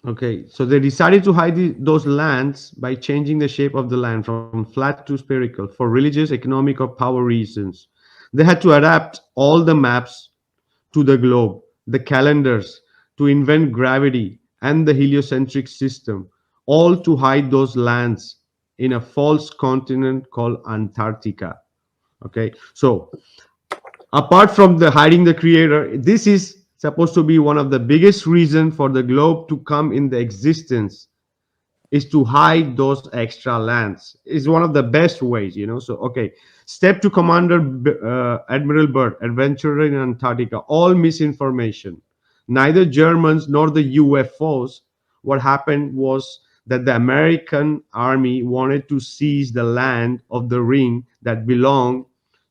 Okay, so they decided to hide those lands by changing the shape of the land from flat to spherical for religious, economic, or power reasons. They had to adapt all the maps to the globe, the calendars, to invent gravity and the heliocentric system, all to hide those lands in a false continent called Antarctica. Okay, so apart from the hiding the creator, this is supposed to be one of the biggest reason for the globe to come in the existence, is to hide those extra lands. Is one of the best ways, you know. So okay, step to Commander Admiral Byrd, adventurer in Antarctica, all misinformation. Neither Germans nor the UFOs. What happened was that the American army wanted to seize the land of the ring that belonged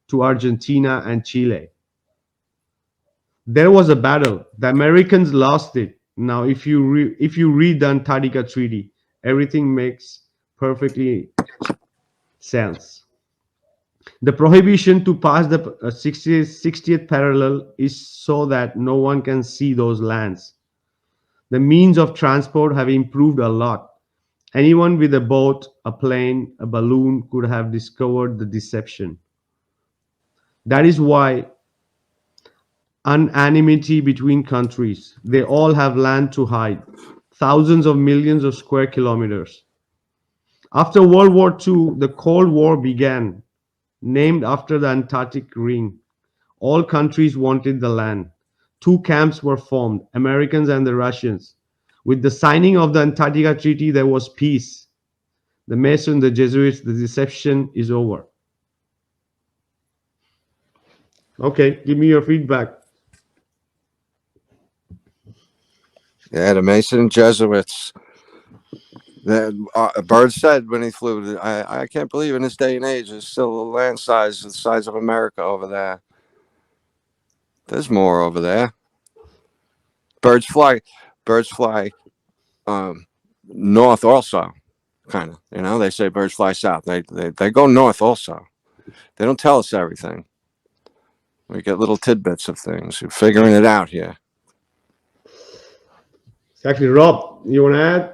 to Argentina and Chile. There was a battle. The Americans lost it. Now, if you read the Antarctica Treaty, everything makes perfectly sense. The prohibition to pass the 60th parallel is so that no one can see those lands. The means of transport have improved a lot. Anyone with a boat, a plane, a balloon could have discovered the deception. That is why anonymity between countries. They all have land to hide, thousands of millions of square kilometers. After World War II, the Cold War began, named after the Antarctic ring. All countries wanted the land. Two camps were formed, Americans and the Russians. With the signing of the Antarctica Treaty, there was peace. The Masons, the Jesuits, the deception is over. Okay, give me your feedback. Yeah, the Mason Jesuits. Byrd said when he flew, I can't believe in this day and age there's still a land size the size of America over there. There's more over there. Birds fly, birds fly north also, kind of. You know, they say birds fly south. They go north also. They don't tell us everything. We get little tidbits of things. We're figuring it out here. Exactly. Rob, you want to add?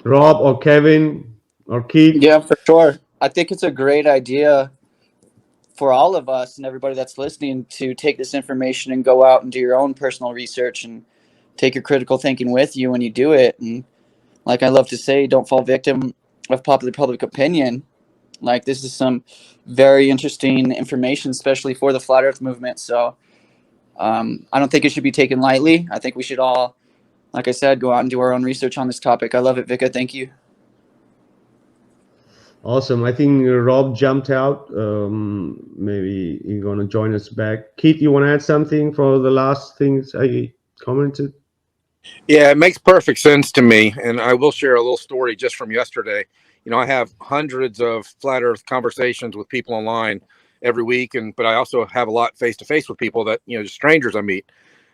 Rob or Kevin or Keith? Yeah, for sure. I think it's a great idea for all of us and everybody that's listening to take this information and go out and do your own personal research and take your critical thinking with you when you do it. And like I love to say, don't fall victim of popular public opinion. Like, this is some very interesting information, especially for the flat earth movement. So I don't think it should be taken lightly. I think we should all, like I said, go out and do our own research on this topic. I love it, Vika. Thank you. Awesome. I think Rob jumped out. Maybe he's going to join us back. Keith, you want to add something for the last things I commented? Yeah, it makes perfect sense to me. And I will share a little story just from yesterday. You know, I have hundreds of flat earth conversations with people online every week. But I also have a lot face to face with people that, you know, just strangers I meet.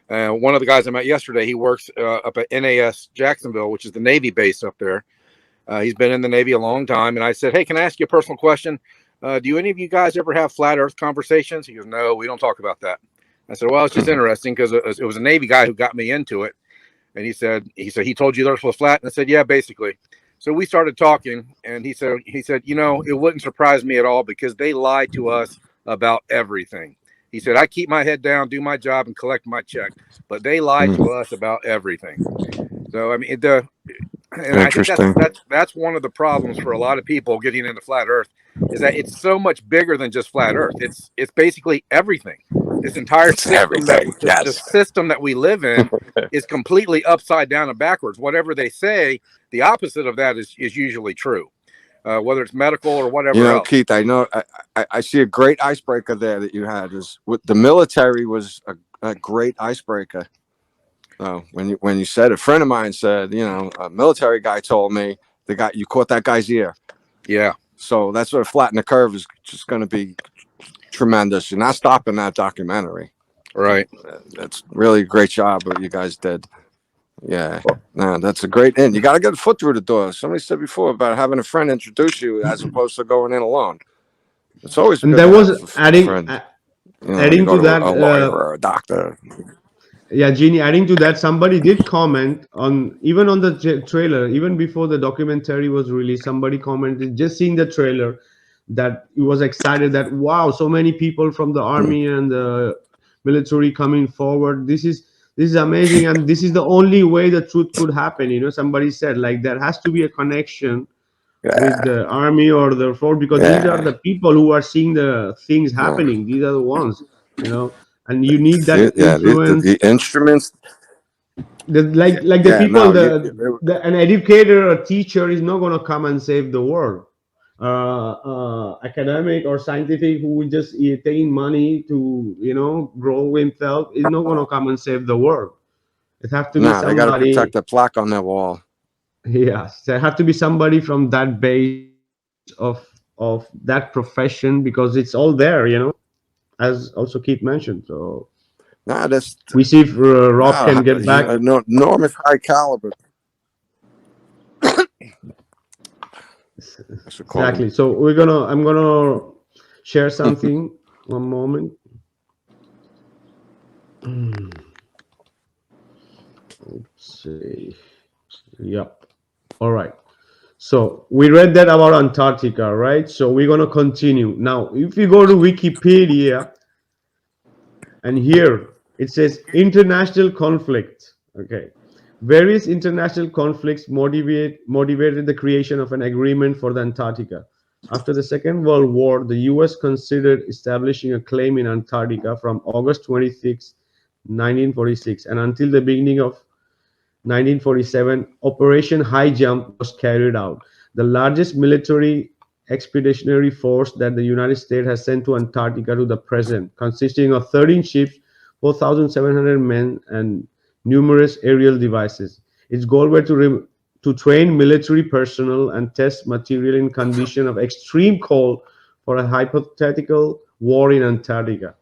One of the guys I met yesterday, he works up at NAS Jacksonville, which is the Navy base up there. He's been in the Navy a long time. And I said, hey, can I ask you a personal question? Do any of you guys ever have flat earth conversations? He goes, no, we don't talk about that. I said, well, it's just interesting because it was a Navy guy who got me into it. And he said, he told you the earth was flat. And I said, yeah, basically. So we started talking, and he said, you know, it wouldn't surprise me at all because they lie to us about everything. He said, I keep my head down, do my job, and collect my check, but they lie to us about everything. So, I mean, and I think that's one of the problems for a lot of people getting into flat earth is that it's so much bigger than just flat earth. It's basically everything. This entire system the system that we live in is completely upside down and backwards. Whatever they say, the opposite of that is usually true, whether it's medical or whatever You know, else. Keith, I know I see a great icebreaker there that you had. Is with the military was a great icebreaker. When you said, a friend of mine said, you know, a military guy told me you caught that guy's ear. Yeah. So that's what Flatten the Curve is just going to be tremendous. You're not stopping that documentary. Right. That's really a great job what you guys did. Yeah. No, that's a great end. You got to get a foot through the door. Somebody said before about having a friend introduce you as opposed to going in alone. It's always And good there to was have a friend. You know, when you adding go to to that, a lawyer or a doctor. yeah, Jeannie, adding to that, somebody did comment on, even on the trailer, even before the documentary was released, somebody commented, just seeing the trailer, that he was excited that, wow, so many people from the army and the military coming forward. This is amazing, and this is the only way the truth could happen. Somebody said, like, there has to be a connection with Yeah, the army or the force, because these are yeah, the people who are seeing the things yeah. happening. These are the ones, and you need that Yeah, influence. the instruments. Like the Yeah, people, no, an educator or teacher is not going to come and save the world. Academic or scientific who will just taking money to grow himself is not going to come and save the world. It have to be no, they got to protect somebody. the plaque on their wall. Yes, there have to be somebody from that base of that profession, because it's all there, as also Keith mentioned. So No, that's we see if Rob no, can get back. no, enormous high caliber. I should call them. Exactly. So I'm gonna share something. One moment. Let's see. Yep. All right. So we read that about Antarctica, right? So we're gonna continue. Now, if you go to Wikipedia, and here it says international conflict. Okay. Various international conflicts motivated the creation of an agreement for the Antarctica. After the Second World War, the US considered establishing a claim in Antarctica from August 26, 1946, and until the beginning of 1947, Operation High Jump was carried out, the largest military expeditionary force that the United States has sent to Antarctica to the present, consisting of 13 ships, 4,700 men, and numerous aerial devices. Its goal were to train military personnel and test material in condition of extreme cold for a hypothetical war in Antarctica.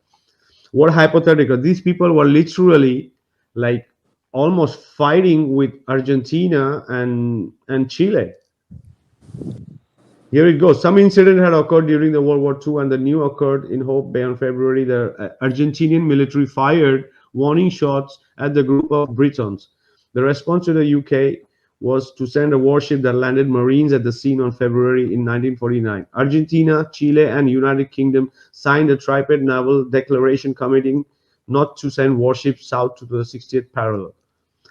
What hypothetical? These people were literally, like, almost fighting with Argentina and Chile. Here it goes. Some incident had occurred during the World War II, and the new occurred in Hope Bay on February. The Argentinian military fired warning shots at the group of Britons. The response to the UK was to send a warship that landed Marines at the scene on February in 1949. Argentina, Chile, and United Kingdom signed a tripartite naval declaration committing not to send warships south to the 60th parallel,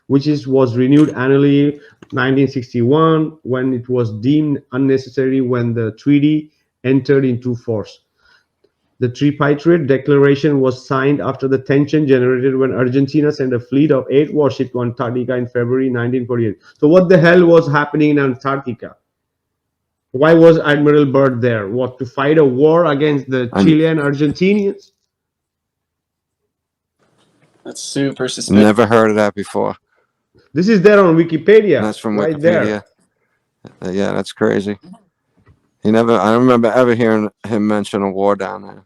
which was renewed annually 1961 when it was deemed unnecessary when the treaty entered into force. The tripartite declaration was signed after the tension generated when Argentina sent a fleet of 8 warships to Antarctica in February 1948. So what the hell was happening in Antarctica? Why was Admiral Byrd there? What, to fight a war against the I Chilean Argentinians? That's super suspicious. never heard of that before. This is there on And Wikipedia, that's from right there. Wikipedia. Yeah, that's crazy. I don't remember ever hearing him mention a war down there.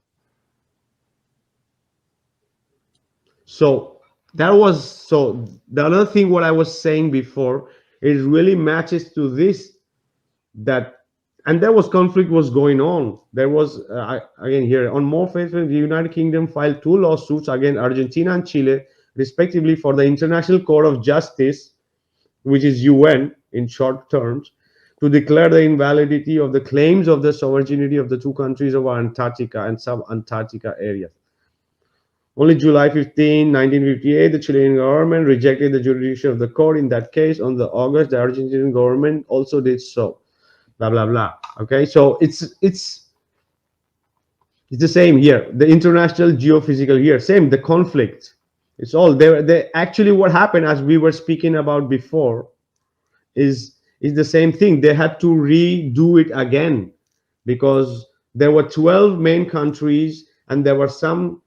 So the other thing what I was saying before, it really matches to this, that, and there was conflict was going on. There was again here on more faithful, the United Kingdom filed 2 lawsuits against Argentina and Chile respectively for the International Court of Justice, which is UN in short terms, to declare the invalidity of the claims of the sovereignty of the 2 countries of Antarctica and sub-Antarctica area. Only July 15, 1958, the Chilean government rejected the jurisdiction of the court in that case. On the August, the Argentinian government also did so. Blah blah blah. Okay, so it's the same here. The international geophysical here, same. The conflict. It's all there. They actually what happened, as we were speaking about before, is the same thing. They had to redo it again because there were 12 main countries, and there were some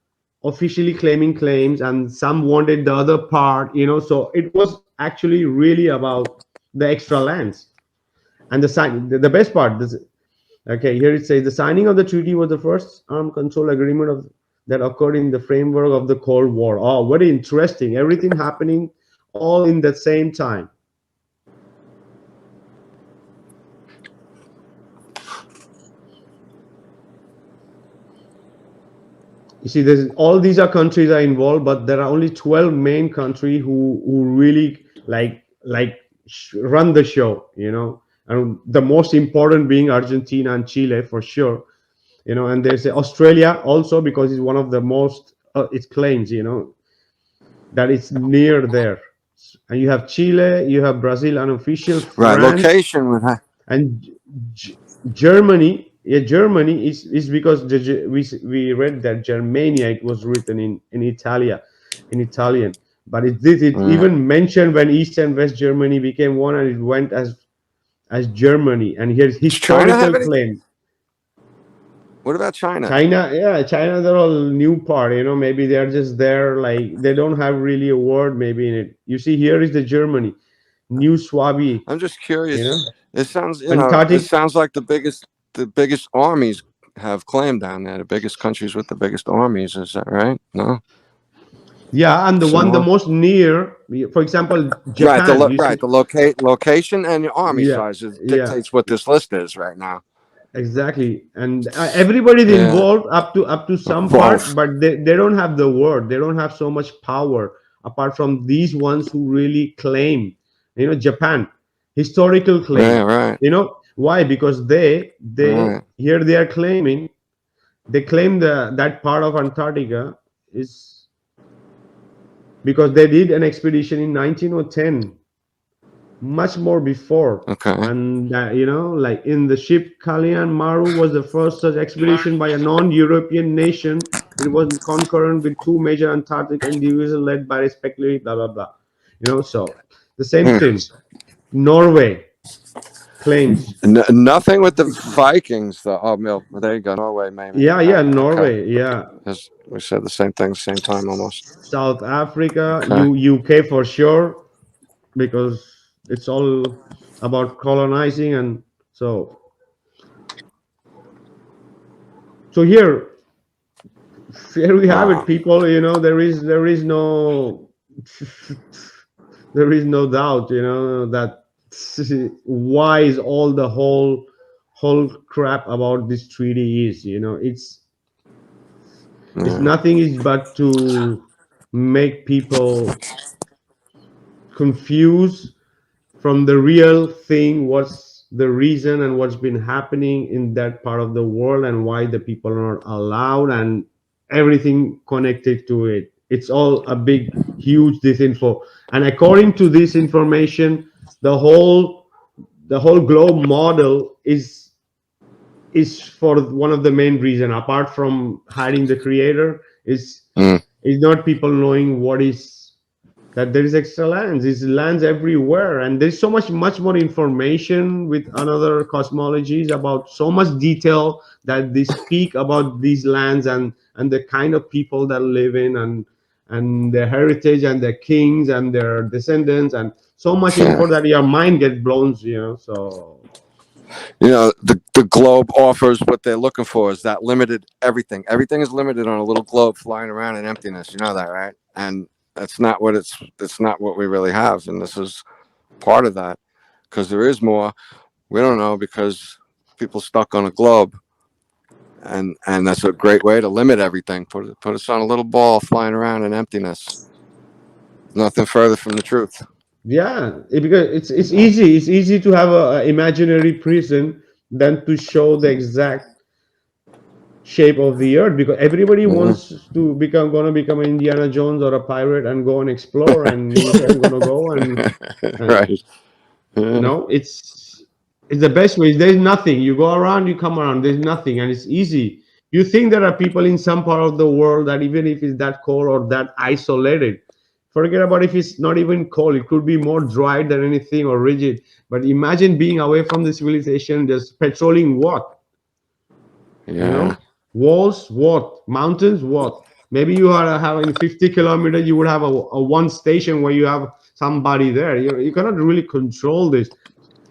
officially claiming claims and some wanted the other part, so it was actually really about the extra lands. And the best part, okay, here it says the signing of the treaty was the first armed control agreement that occurred in the framework of the Cold War. Oh, very interesting. Everything happening all in the same time. You see, there's all these are countries are involved, but there are only 12 main country who really run the show, and the most important being Argentina and Chile for sure, and there's Australia also because it's one of the most it claims, that it's near there, and you have Chile, you have Brazil unofficial, Right. France, Location would have. and Germany. Yeah, Germany is because we read that Germania it was written in Italia, in Italian, but it Right. even mentioned when East and West Germany became one, and it went as Germany. And here's Does China have historical any? claim. What about China? China, yeah, China, they're all new part. Maybe they're just there, like they don't have really a word maybe in it. You see, here is the Germany, New Swabi, I'm just you know, curious. It sounds, it Antarctic. sounds like the biggest armies have claim down there. The biggest countries with the biggest armies. Is that right? No, Yeah, and the similar. most near, for example, Right. Japan. You Right. see, The location and the army yeah, size yeah, dictates what this list is right now. exactly. And everybody's Yeah. involved up to some part, Both. but they don't have the word. They don't have so much power apart from these ones who really claim. Japan, historical Yeah. claim. Right. Why? Because they Right. here they are claiming. They claim that part of Antarctica is because they did an expedition in 1910, much more before. Okay. And like in the ship Kalian Maru was the first such expedition by a non-European nation. It was concurrent with two major Antarctic individuals led by respectively blah blah blah. So the same Hmm. thing. Norway claims. Nothing with the Vikings, though. Oh, Mill. There you go. Norway, maybe. Yeah, Okay. Norway. Yeah, We said the same thing, same time almost. South Africa, Okay. UK for sure, because it's all about colonizing. And so here we have it, Wow. people. There is no there is no doubt, that why is all the whole crap about this treaty is, it's Yeah. nothing is but to make people confused from the real thing, what's the reason and what's been happening in that part of the world and why the people are not allowed and everything connected to it. It's all a big huge disinfo. And according to this information, the whole globe model is for one of the main reason, apart from hiding the creator, Mm. is not people knowing what is that there is extra lands. There's lands everywhere, and there's so much more information with another cosmologies about so much detail that they speak about these lands and the kind of people that live in and their heritage and their kings and their descendants and so much Yeah. info that your mind gets blown. So The globe offers what they're looking for is that limited everything. Everything is limited on a little globe flying around in emptiness. You know that, right? And that's not what it's not what we really have. And this is part of that because there is more. We don't know because people stuck on a globe. And that's a great way to limit everything. Put us on a little ball flying around in emptiness. Nothing further from the truth. yeah, because it's easy to have a imaginary prison than to show the exact shape of the earth, because everybody Mhm. wants to gonna become Indiana Jones or a pirate and go and explore, and you say I'm gonna go and Right. Yeah. it's the best way. There's nothing. You go around, you come around. There's nothing, and it's easy. You think there are people in some part of the world that even if it's that cold or that isolated, forget about if it's not even cold. It could be more dry than anything or rigid. But imagine being away from the civilization, just patrolling what you Yeah. know walls, what mountains, what maybe you are having 50 kilometers, you would have a one station where you have somebody there. You cannot really control this.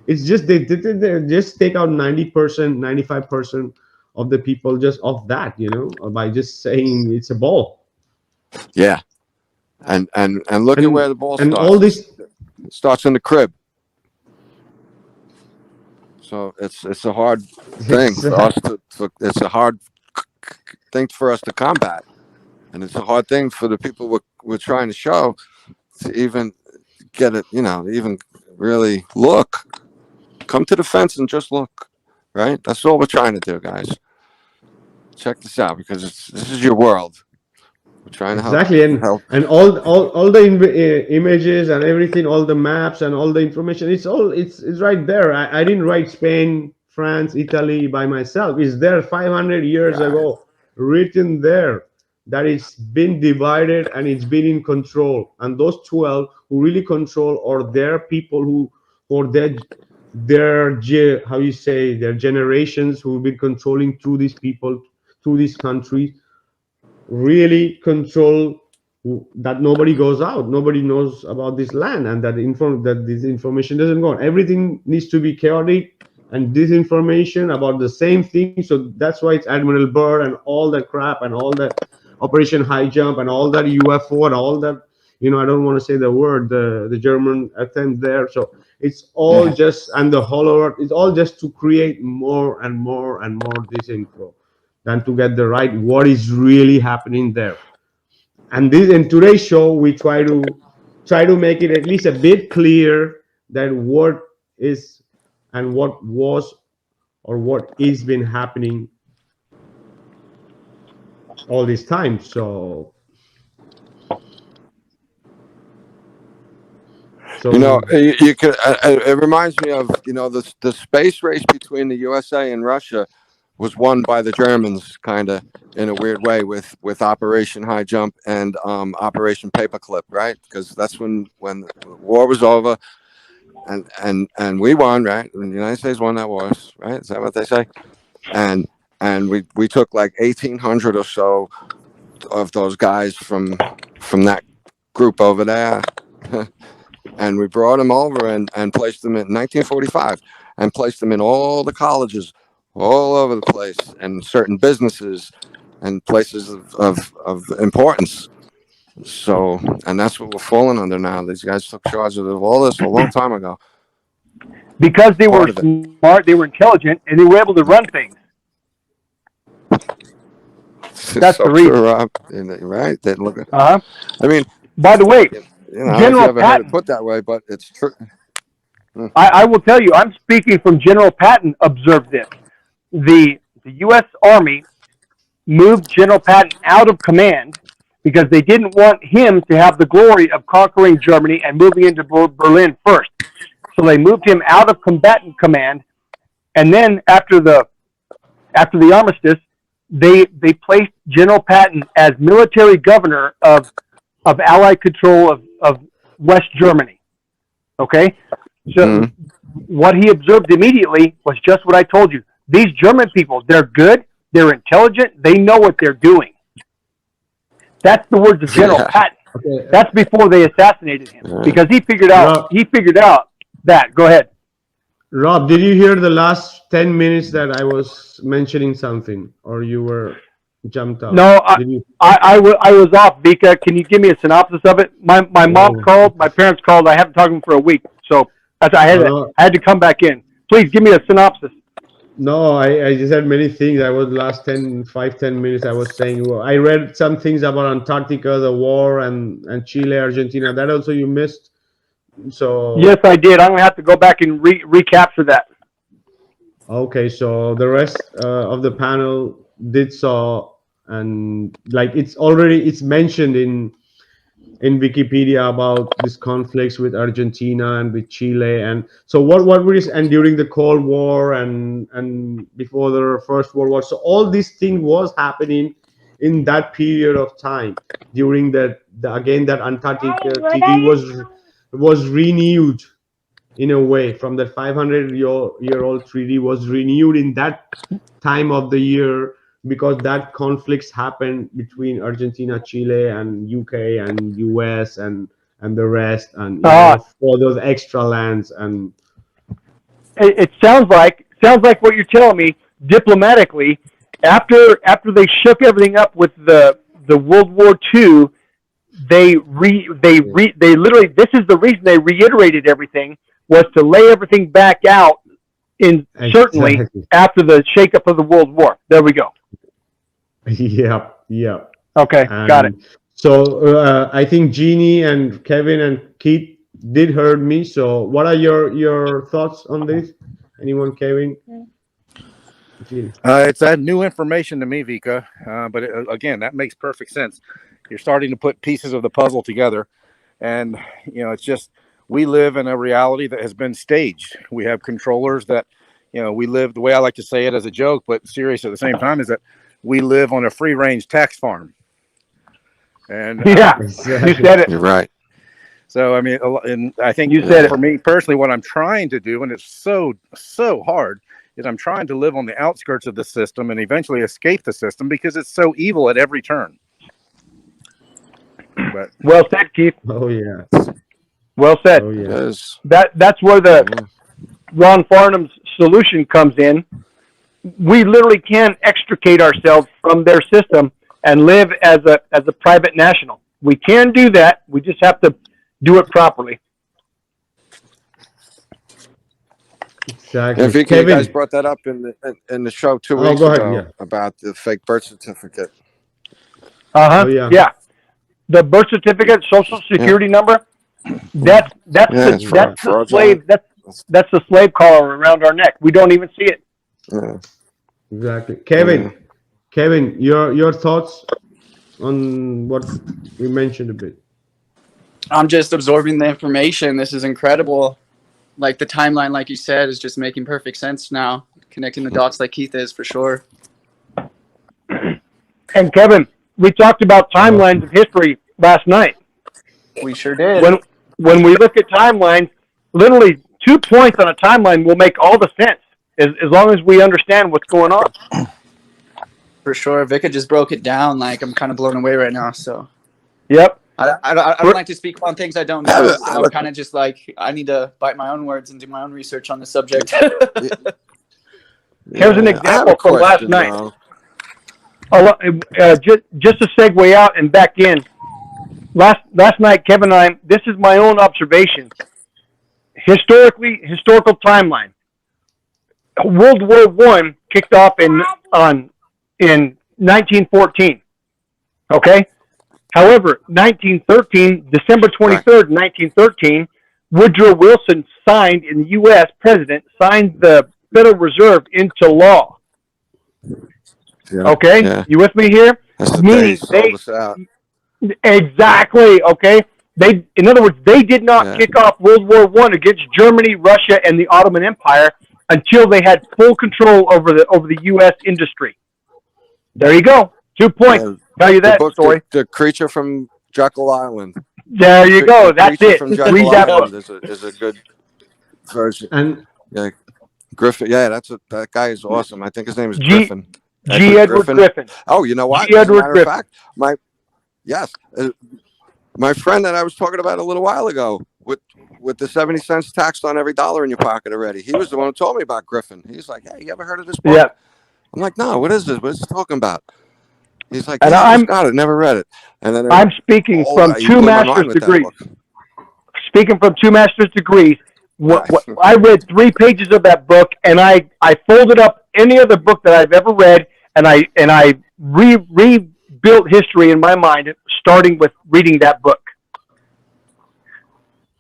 It's just they just take out 90%, 95% of the people just off that, by just saying it's a ball. Yeah. And look at and where the ball and all starts. this. It starts in the crib. So it's a hard thing for us Exact. it's a hard thing for us to combat. and it's a hard thing for the people we're trying to show to even get it, even really look. Come to the fence and just look, right? That's all we're trying to do, guys. Check this out, because this is your world. We're trying to Exactly, help. and all the images and everything, all the maps and all the information, it's right there. I didn't write Spain, France, Italy by myself. It's there 500 years Right. ago, written there, that it's been divided and it's been in control. And those 12 who really control are their people who, or how you say, their generations who've been controlling through these people, through these countries, really control that nobody goes out, nobody knows about this land, and that this information doesn't go on. Everything needs to be chaotic and disinformation about the same thing. So that's why it's Admiral Byrd and all that crap and all that Operation High Jump and all that UFO and all that, I don't want to say the word, the German attempt there. So it's all just, and the hollow earth, it's all just to create more and more and more disinfo than to get the right what is really happening there. And this, in today's show, we try to make it at least a bit clear that what is and what was or what is been happening all this time. So You could. It reminds me of the space race between the USA and Russia was won by the Germans, kind of in a weird way, with Operation High Jump and Operation Paperclip, right? Because that's when the war was over, and we won, right? And the United States won that war, right? Is that what they say? And we took like 1,800 or so of those guys from that group over there. And we brought them over and placed them in 1945 and placed them in all the colleges all over the place and certain businesses and places of importance. So, and that's what we're falling under now. These guys took charge of all this a long time ago. Because they were smart, they were intelligent, and they were able to run things. That's so the reason. true, Rob. Right? They look at, I mean, by the way, I don't know if you ever heard it put that way, but it's true. I will tell you, I'm speaking from General Patton observed this. The U.S. Army moved General Patton out of command because they didn't want him to have the glory of conquering Germany and moving into Berlin first. So they moved him out of combatant command, and then after the armistice, they placed General Patton as military governor of Allied control of West Germany. Okay? So what he observed immediately was just what I told you. These German people, they're good, they're intelligent, they know what they're doing. That's the words of General Patton. Okay. That's before they assassinated him, because he figured out that. Go ahead. Rob, did you hear the last 10 minutes that I was mentioning something, or you were jumped out? No, I was off, Vika. Can you give me a synopsis of it? My mom called, my parents called. I haven't talked to them for a week, so I had to come back in. Please give me a synopsis. No, I just had many things. I was last 10 minutes I was saying, well, I read some things about Antarctica, the war, and Chile, Argentina. That also you missed. So yes, I did. I'm gonna have to go back and recapture that. Okay, so the rest of the panel did so, and like it's mentioned in Wikipedia about these conflicts with Argentina and with Chile, and so what were this, and during the Cold War and before the First World War. So all these things was happening in that period of time during that Antarctic treaty was renewed in a way. From that 500-year-old treaty was renewed in that time of the year, because that conflicts happened between Argentina, Chile, and UK and US and the rest, and for those extra lands. And it sounds like what you're telling me diplomatically. After they shook everything up with the World War II, they literally, this is the reason they reiterated everything, was to lay everything back out certainly after the shakeup of the World War. There we go. Yeah. Okay, got it. And so I think Jeannie and Kevin and Keith did heard me. So what are your thoughts on this? Anyone, Kevin? Jeannie? It's that new information to me, Vika. But again, that makes perfect sense. You're starting to put pieces of the puzzle together, and it's just we live in a reality that has been staged. We have controllers that, we live. The way I like to say it as a joke, but serious at the same time, is that we live on a free-range tax farm. And Yeah, you Exactly. said it. You're right. so, I mean, and I think You said for it. me personally, what I'm trying to do, and it's so hard, is I'm trying to live on the outskirts of the system and eventually escape the system because it's so evil at every turn. But Well said, Keith. Oh yeah. Well said. Oh It yeah. is. That's where the Yeah. Ron Farnham's solution comes in. We literally can extricate ourselves from their system and live as a private national. We can do that. We just have to do it properly. Exactly. And Vika, you guys Kevin. brought that up in the show 2 Oh, weeks go ahead. ago Yeah. about the fake birth certificate. Oh yeah. Yeah. The birth certificate, social security number. That's Yeah, it's Yeah. the slave. That's the slave collar around our neck. We don't even see it. Yeah. Exactly. Kevin. Yeah. Kevin, your thoughts on what we mentioned a bit. I'm just absorbing the information. This is incredible. Like the timeline, like you said, is just making perfect sense now. Connecting the dots like Keith is for sure. And Kevin, we talked about timelines of history last night. We sure did. When we look at timelines, literally 2 points on a timeline will make all the sense as long as we understand what's going on. For sure. Vika just broke it down. Like I'm kind of blown away right now. So Yep. I don't like to speak on things I don't know. So I'm kind of just like I need to bite my own words and do my own research on the subject. Here's an I have example a from last question, night. though. Just to segue out and back in. Last night, Kevin and I. This is my own observation. Historical timeline. World War I kicked off in 1914. Okay. However, 1913, December 23rd, 1913, Woodrow Wilson signed, in the U.S. president, signed the Federal Reserve into law. Yeah. Okay? Yeah. You with me here? That's the Meaning day he sold us out. exactly, okay? In other words, they did not kick off World War I against Germany, Russia, and the Ottoman Empire until they had full control over the U.S. industry. There you go. 2 points. Yeah. Tell you The that book, story. the Creature from Jekyll Island. There you go. The That's Creature it. from Jekyll Read that Island book. is a good version. And Yeah, Griffin. Yeah, that guy is awesome. I think his name is G. Griffin. Edward Griffin. Oh, you know what? G. As a Edward matter Griffin. of fact, my friend that I was talking about a little while ago with the 70 cents taxed on every dollar in your pocket already. He was the one who told me about Griffin. He's like, "Hey, you ever heard of this book?" Yeah. I'm like, "No, what is this? What is he talking about?" He's like, And "Yeah, I just got it, never read it." And then I'm speaking from you 2 blew my mind master's with that degrees. book. Speaking from 2 master's degrees. Nice. I read 3 pages of that book, and I folded up any other book that I've ever read, and I rebuilt history in my mind, starting with reading that book.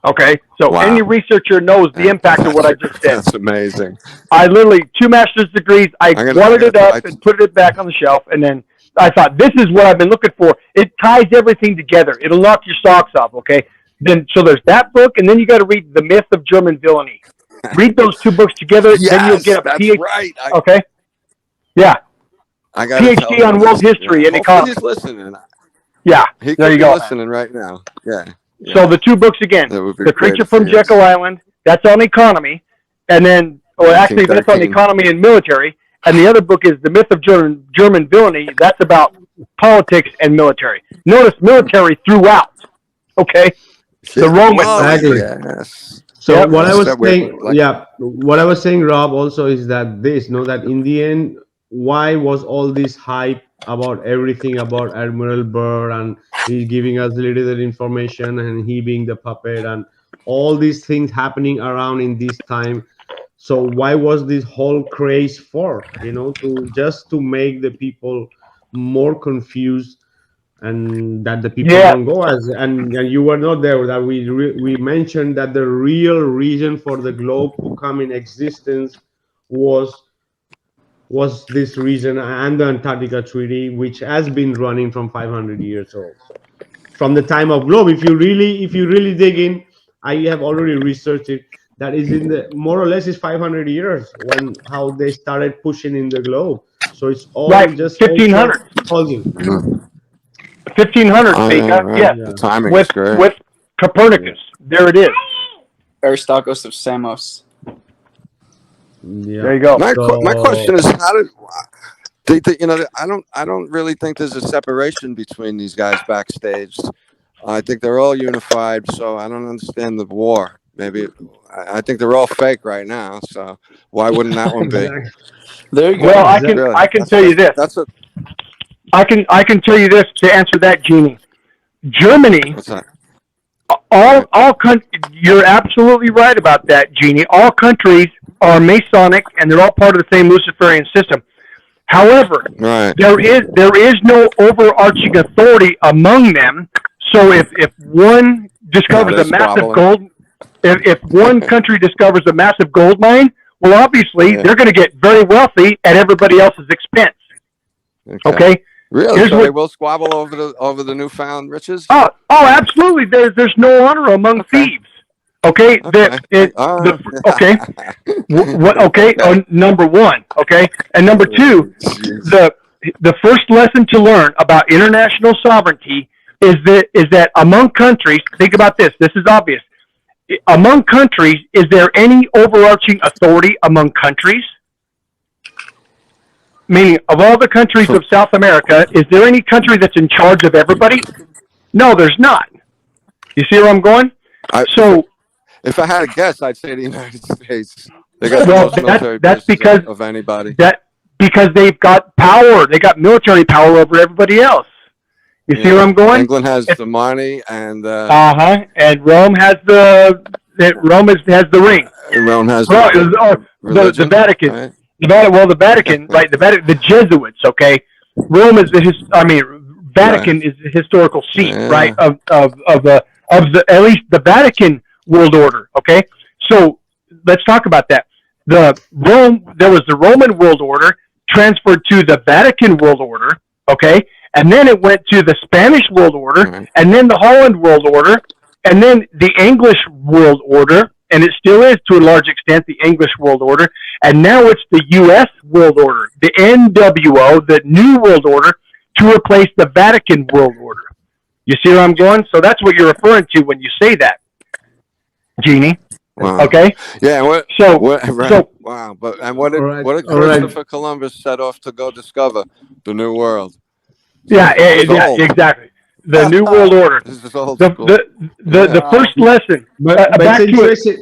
Okay, so Wow. any researcher knows the impact of what I just said. That's amazing. I literally 2 master's degrees. I wadded it up and put it back on the shelf, and then I thought, this is what I've been looking for. It ties everything together. It'll knock your socks off. Okay, then so there's that book, and then you got to read The Myth of German Villainy. Read those 2 books together, then you'll get a PhD. Right. Okay, yeah, I got PhD on world history and economics. He's listening. Yeah, He there could you be go. listening right now. Yeah. So the 2 books again, That would be The great Creature if from he is. Jekyll Island, that's on economy, and then, actually that's on 1913. economy and military, and the other book is The Myth of German Villainy. That's about politics and military. Notice military throughout. Okay, the Romans. Exactly. Yes. so Yep. what I was That we're saying, what I was saying, Rob, also is that that in the end, why was all this hype about everything about Admiral Byrd, and he's giving us limited information, and he being the puppet, and all these things happening around in this time? So why was this whole craze for? To just to make the people more confused and that the people Yeah. don't go as, and you were not there, that we mentioned that the real reason for the globe to come in existence was this reason, and the Antarctica Treaty, which has been running from 500 years old, from the time of globe. If you really dig in, I have already researched it. That is in the more or less is 500 years when how they started pushing in the globe. So it's Right. all just also 1500. causing. 1500, Oh yeah, Mika. right. Yes. The Yeah, timing With is great. with Copernicus. There it is. Aristarchus of Samos. yeah. There you go. My question So is, how did you know? I don't really think there's a separation between these guys backstage. I think they're all unified. So I don't understand the war. Maybe I think they're all fake right now. So why wouldn't that one be? exactly, There you go. Well, exactly. Really? I can tell you this. That's a I can tell you this to answer that, Jeannie. Germany, what's that? you're absolutely right about that, Jeannie. All countries are Masonic and they're all part of the same Luciferian system. However, Right. there is no overarching authority among them. So if one discovers they're a massive squabbling. gold, if one country discovers a massive gold mine, well, obviously Yeah. they're going to get very wealthy at everybody else's expense. Okay. Really? Here's So what- they will squabble over the newfound riches? Oh, absolutely. There's no honor among Okay. thieves. Okay. Okay. All right. Okay. Okay. Oh, number one. Okay. And number two, the first lesson to learn about international sovereignty is that among countries, think about this. This is obvious. Among countries, is there any overarching authority among countries? Meaning, of all the countries of South America, is there any country that's in charge of everybody? No, there's not. You see where I'm going? So, if I had a guess, I'd say the United States. They got well, the most military that's bases because of anybody. because they've got power. They got military power over everybody else. You see where I'm going? England has the money, and And Rome has has the ring. Rome has The religion, Vatican. right? The Vatican, right? The Jesuits. Okay, Rome is Vatican is the historical seat, Yeah. right? Of the at least the Vatican world order. Okay, so let's talk about that. There was the Roman world order transferred to the Vatican world order. Okay, and then it went to the Spanish world order, Right. and then the Holland world order, and then the English world order, and it still is to a large extent the English world order, and now it's the U.S. world order, the NWO, the New World Order, to replace the Vatican world order. You see where I'm going? So that's what you're referring to when you say that, Jeannie. Wow. Okay? Yeah. Right. So, Wow. But what did All right. Christopher Columbus set off to go discover the New World? yeah, Sold. exactly. The New World Order. This is old The, school. the first lesson. But back it's to it.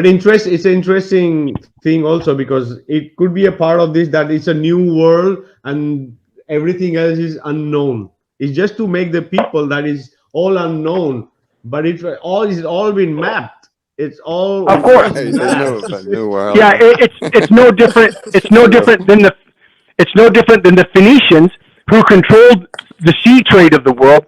interesting. It's an interesting thing also, because it could be a part of this, that it's a new world and everything else is unknown. It's just to make the people that is all unknown, but it's all been mapped. It's all Of course. Hey, they knew it was a New World. Yeah, it's no different. It's no different than the Phoenicians, who controlled the sea trade of the world.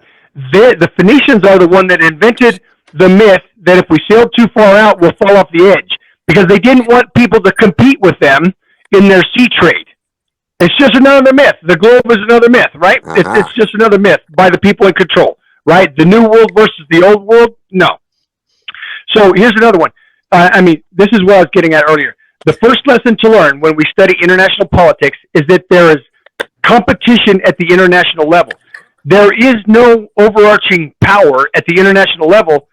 The Phoenicians are the one that invented the myth that if we sail too far out, we'll fall off the edge, because they didn't want people to compete with them in their sea trade. It's just another myth. The globe is another myth, right? It's just another myth by the people in control, right? The new world versus the old world? No. So here's another one. This is what I was getting at earlier. The first lesson to learn when we study international politics is that there is competition at the international level. There is no overarching power at the international level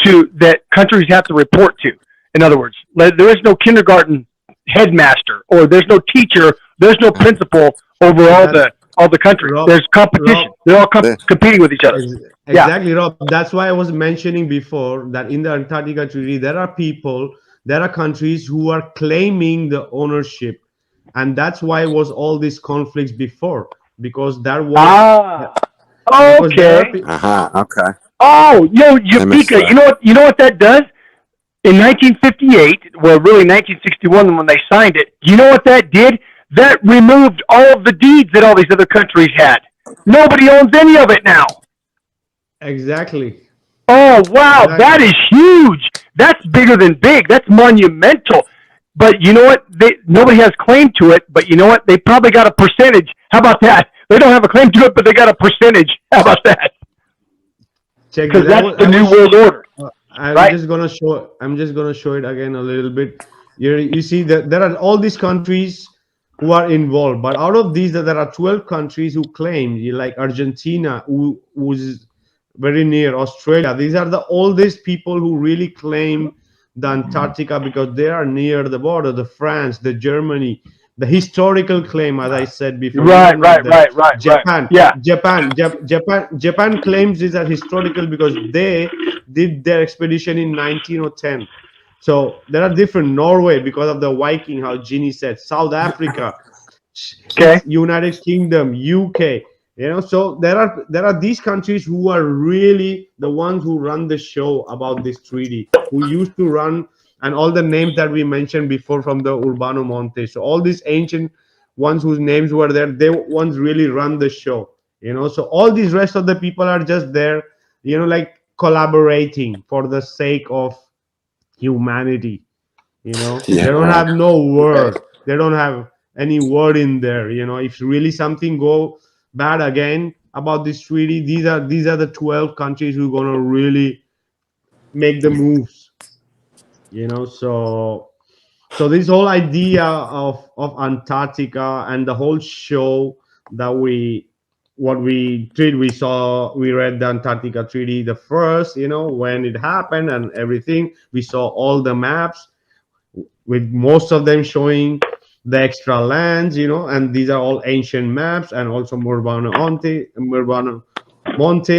that countries have to report to. In other words, there is no kindergarten headmaster, or there's no teacher, there's no principal over all the countries. There's competition. They're all competing with each other. Exactly, Rob. That's why I was mentioning before that in the Antarctica Treaty, there are countries who are claiming the ownership, and that's why it was all these conflicts before, because there was. Okay. Okay. Oh, Mika, you know what that does? In 1958, well, really 1961 when they signed it, you know what that did? That removed all of the deeds that all these other countries had. Nobody owns any of it now. Exactly. Oh, wow. Exactly. That is huge. That's bigger than big. That's monumental. But you know what? Nobody has claim to it, but you know what? They probably got a percentage. How about that? They don't have a claim to it, but they got a percentage. How about that? Check Because this. that's the new world order, I'm right? just gonna show. I'm just gonna show it again a little bit. You see that there are all these countries who are involved, but out of these, there are 12 countries who claim, like Argentina, who's very near Australia. These are the oldest people who really claim the Antarctica because they are near the border. The France, the Germany, the historical claim, as I said before, you were Right, not right, there. right, right, right. Japan, Yeah. Japan claims these are historical because they did their expedition in 1910. So there are different. Norway because of the Viking, how Ginny said. South Africa, Okay. it's United Kingdom, UK. So there are these countries who are really the ones who run the show about this treaty, who used to run, and all the names that we mentioned before from the Urbano Monte. So all these ancient ones whose names were there, they ones really run the show. So all these rest of the people are just there, like collaborating for the sake of humanity. They Yeah. don't have no Okay. word. They don't have any word in there. If really something go bad again about this treaty, these are the 12 countries who are gonna really make the moves. So this whole idea of Antarctica and the whole show that what we did, we read the Antarctica treaty the first, when it happened and everything. We saw all the maps with most of them showing the extra lands, and these are all ancient maps, and also Monte.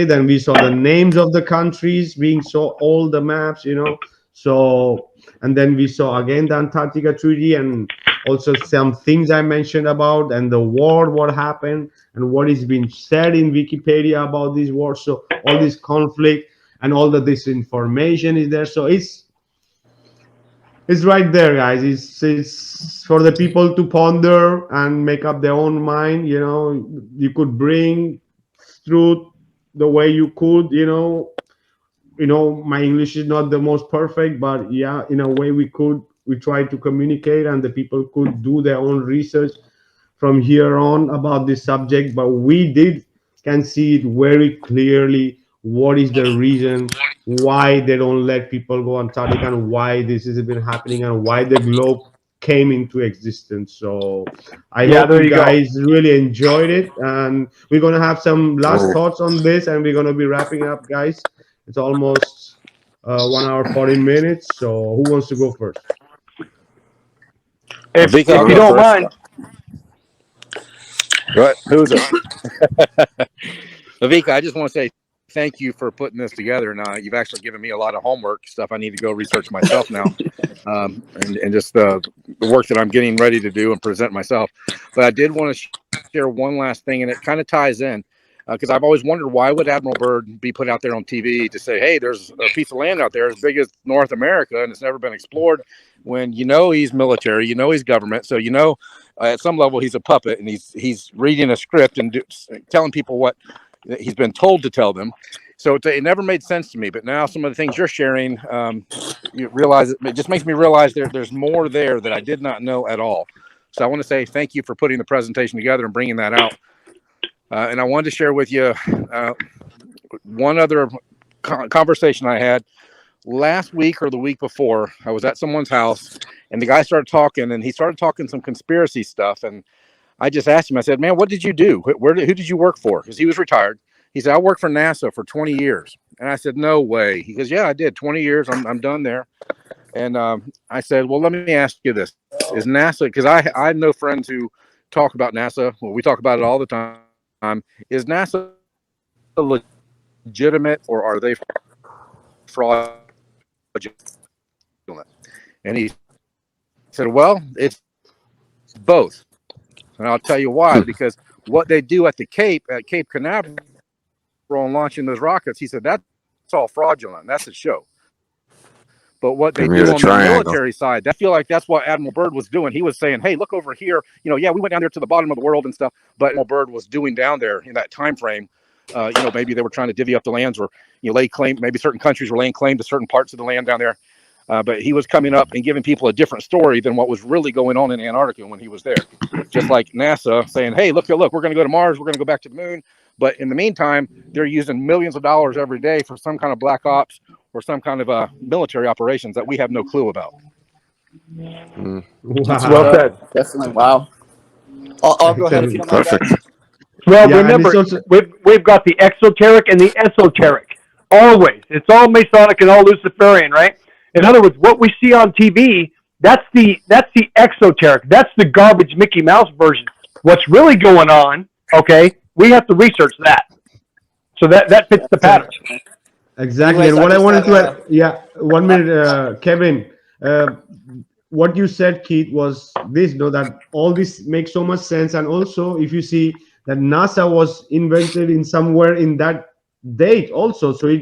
Then we saw the names of the countries being so all the maps, So, and then we saw again the Antarctica Treaty, and also some things I mentioned about, and the war, what happened, and what is being said in Wikipedia about this war. So all this conflict and all the disinformation is there. So it's right there, guys. It's for the people to ponder and make up their own mind. You could bring truth the way you could. My English is not the most perfect, but yeah, in a way we try to communicate, and the people could do their own research from here on about this subject. But we did can see it very clearly what is the reason why they don't let people go Antarctica, and why this has been happening, and why the globe came into existence. So I Yeah, hope there you you go. guys really enjoyed it, and we're going to have some last thoughts on this, and we're going to be wrapping up, guys. It's almost 1 hour 40 minutes. So who wants to go first? Vika, If I'll you go don't first. mind. Go ahead. Who's it? Vika, I just want to say thank you for putting this together. Now you've actually given me a lot of homework stuff I need to go research myself now, and just the work that I'm getting ready to do and present myself. But I did want to share one last thing, and it kind of ties in because I've always wondered, why would Admiral Byrd be put out there on TV to say, hey, there's a piece of land out there as big as North America and it's never been explored, when he's military, he's government, so at some level he's a puppet, and he's reading a script and telling people what he's been told to tell them. So it never made sense to me. But now some of the things you're sharing, you realize it just makes me realize there's more there that I did not know at all. So I want to say thank you for putting the presentation together and bringing that out. And I wanted to share with you one other conversation I had last week or the week before. I was at someone's house, and the guy started talking, and he started talking some conspiracy stuff. And I just asked him, I said, man, what did you do? Who did you work for? Because he was retired. He said, I worked for NASA for 20 years. And I said, no way. He goes, yeah, I did 20 years. I'm done there. And I said, well, let me ask you this. Is NASA, because I know friends who talk about NASA. Well, we talk about it all the time. Is NASA legitimate, or are they fraudulent? And he said, well, it's both. And I'll tell you why. Because what they do at Cape Canaveral and launching those rockets, he said, that's all fraudulent. That's a show. But what they Bermuda do on the Triangle. military side, I feel like that's what Admiral Byrd was doing. He was saying, hey, look over here. Yeah, we went down there to the bottom of the world and stuff. But Admiral Byrd was doing down there in that time frame. Maybe they were trying to divvy up the lands, or lay claim. Maybe certain countries were laying claim to certain parts of the land down there. But he was coming up and giving people a different story than what was really going on in Antarctica when he was there. Just like NASA saying, hey, look, we're going to go to Mars. We're going to go back to the moon. But in the meantime, they're using millions of dollars every day for some kind of black ops or some kind of military operations that we have no clue about. Wow. Well said. Definitely. Wow. I'll go ahead if you don't mind, Perfect. guys. Well, Yeah, and remember, it's also- we've got the exoteric and the esoteric. Always. It's all Masonic and all Luciferian, right? In other words, what we see on TV, that's the exoteric. That's the garbage Mickey Mouse version. What's really going on, okay, we have to research that. So that fits the pattern. Exactly. Anyways, And what I just wanted had, to add, 1 minute, Kevin, what you said, Keith, was this, that all this makes so much sense. And also, if you see that NASA was invented in somewhere in that date also. So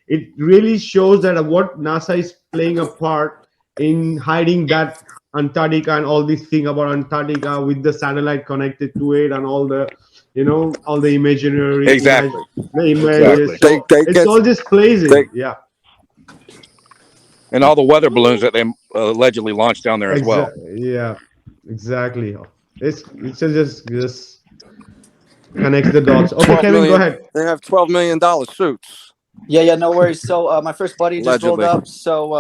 it really shows that what NASA is playing a part in hiding that Antarctica and all this thing about Antarctica with the satellite connected to it and all the, all the imaginary Exactly. the images. Exactly. So They it's get- all just plays in. Yeah. And all the weather balloons that they allegedly launched down there as well. Yeah, exactly. It's just connects the dots. Okay, 12 Kevin, million, go ahead. They have $12 million suits. Yeah, no worries. So my first buddy just rolled Allegedly. up, so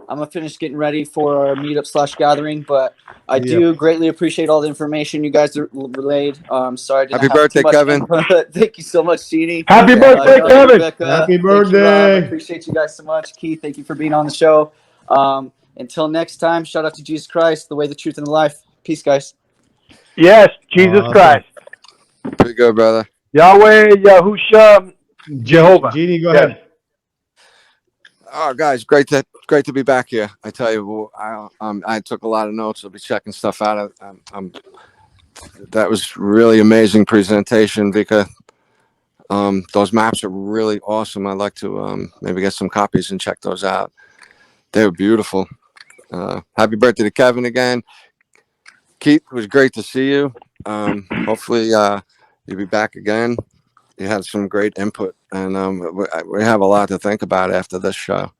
I'm gonna finish getting ready for our meetup / gathering. But I Yep. do greatly appreciate all the information you guys relayed. Sorry, I didn't Happy have birthday, too much Kevin. input. Thank you so much, Jeannie. Happy birthday, Joey, Kevin. Rebecca, Happy thank you, Rob. I birthday. appreciate you guys so much. Keith, thank you for being on the show. Until next time, shout out to Jesus Christ, the way, the truth, and the life. Peace, guys. Yes, Jesus Awesome. Christ. Pretty good, brother. Yahweh, Yahusha, Jehovah. Jeannie, go Yes. ahead. Oh, guys, great to be back here. I tell you, I took a lot of notes. I'll be checking stuff out. That was really amazing presentation, Vika. Those maps are really awesome. I'd like to maybe get some copies and check those out. They were beautiful. Happy birthday to Kevin again. Keith, it was great to see you. Hopefully you'll be back again. You had some great input, and we have a lot to think about after this show.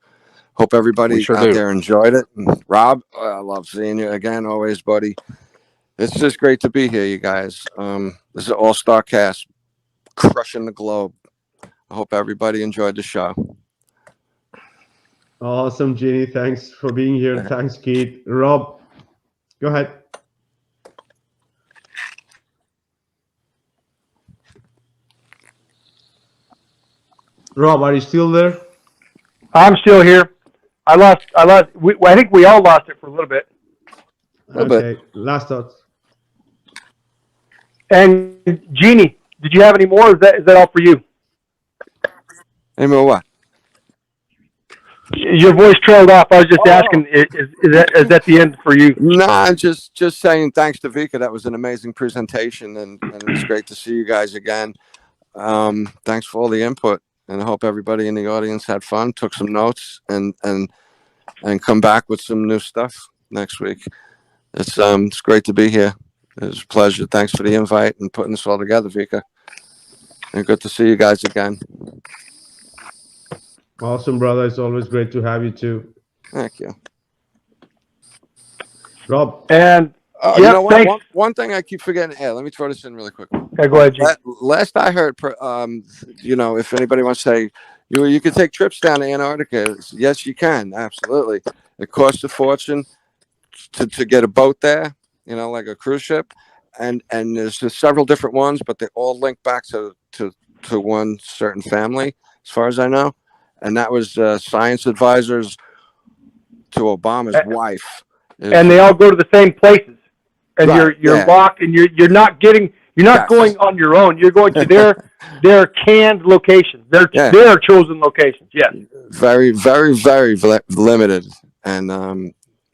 Hope everybody sure out do. there enjoyed it. And Rob, I love seeing you again, always, buddy. It's just great to be here, you guys. This is an all-star cast, crushing the globe. I hope everybody enjoyed the show. Awesome, Jeannie. Thanks for being here. Thanks, Keith. Rob, go ahead. Rob, are you still there? I'm still here. I lost. I think we all lost it for a little bit. Little Okay. Last thoughts. And Jeannie, did you have any more? Or is that all for you? Hey, Mo, what? Your voice trailed off. I was just asking, is that the end for you? Nah, just saying thanks to Vika. That was an amazing presentation, and it was great to see you guys again. Thanks for all the input, and I hope everybody in the audience had fun, took some notes, and come back with some new stuff next week. It's great to be here. It was a pleasure. Thanks for the invite and putting this all together, Vika. And good to see you guys again. Awesome, brother. It's always great to have you too. Thank you. Rob. And You Yep, know what? thanks. One thing I keep forgetting. Hey, let me throw this in really quick. okay, go ahead, Jeannie. Last I heard, if anybody wants to say, you can take trips down to Antarctica. Yes, you can. Absolutely. It costs a fortune to get a boat there, like a cruise ship. And there's just several different ones, but they all link back to one certain family, as far as I know. And that was science advisors to Obama's wife. And they all go to the same places. And Right, you're yeah. locked, and you're not Yes. going on your own. You're going to their canned locations. Their chosen locations. Yes. Very, very, very limited. And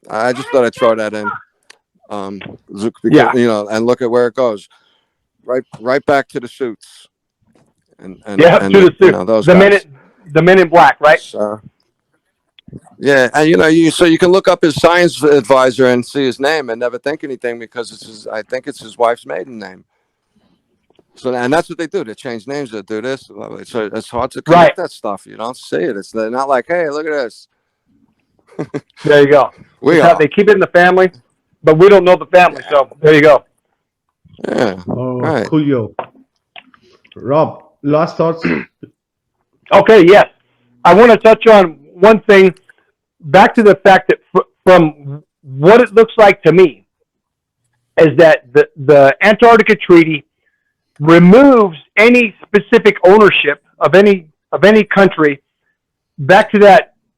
I just thought I'd throw that in. Because, and look at where it goes. Right back to the suits. And To the suit. those the guys. men in black, right? So, Yeah, and you can look up his science advisor and see his name and never think anything because I think it's his wife's maiden name. So, and that's what they do. They change names. They do this. So it's hard to Right. connect that stuff. You don't see it. They're not like, hey, look at this. There you go. We How are. they keep it in the family, but we don't know the family. So there you go. Yeah. Oh, Right. Coolio. Rob, last thoughts? Okay, yes. I want to touch on one thing, back to the fact that from what it looks like to me, is that the Antarctica Treaty removes any specific ownership of any country back to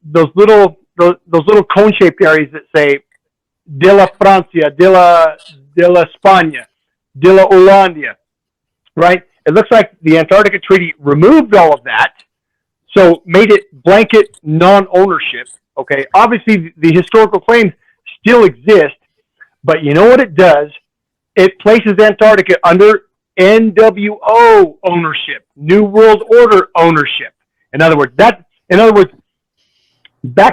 those little cone-shaped areas that say de la Francia, de la España, de la Hollandia, right? It looks like the Antarctica Treaty removed all of that, so made it blanket non-ownership. Okay, obviously the historical claims still exist, but you know what it does? It places Antarctica under NWO ownership, New World Order ownership. In other words, back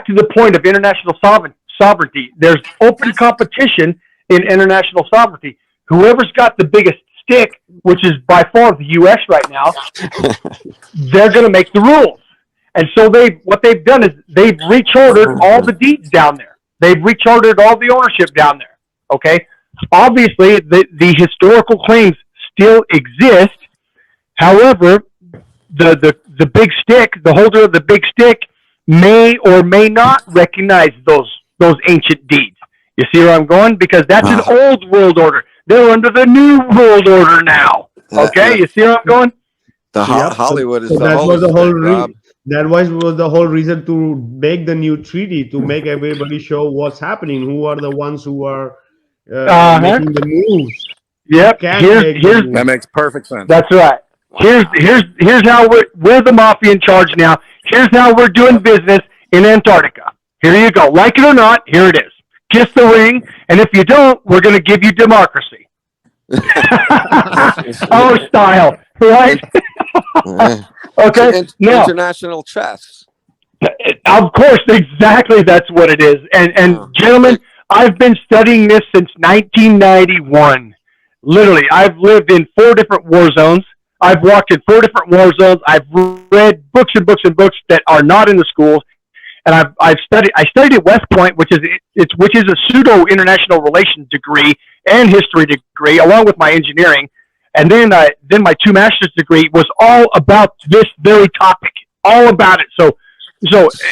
to the point of international sovereignty. There's open competition in international sovereignty. Whoever's got the biggest stick, which is by far the U.S. right now, they're going to make the rules. And so what they've done is they've rechartered all the deeds down there. They've rechartered all the ownership down there. Okay, obviously the historical claims still exist. However, the big stick, the holder of the big stick, may or may not recognize those ancient deeds. You see where I'm going? Because that's an old world order. They're under the new world order now. Okay, you see where I'm going? Hollywood is so the that was the whole Rob. that was the whole reason to make the new treaty, to make everybody show what's happening, who are the ones who are making the moves. Yep. That makes perfect sense. That's right. Here's how we're the mafia in charge now. Here's how we're doing business in Antarctica. Here you go. Like it or not, here it is. Kiss the ring, and if you don't, we're going to give you democracy. Our style, right? Okay. Now, International chess. of course, exactly. That's what it is. And gentlemen, I've been studying this since 1991. Literally, I've lived in 4 different war zones. I've walked in 4 different war zones. I've read books and books and books that are not in the schools. And I studied at West Point, which is a pseudo international relations degree and history degree, along with my engineering. And then my 2 master's degree was all about this very topic, all about it. So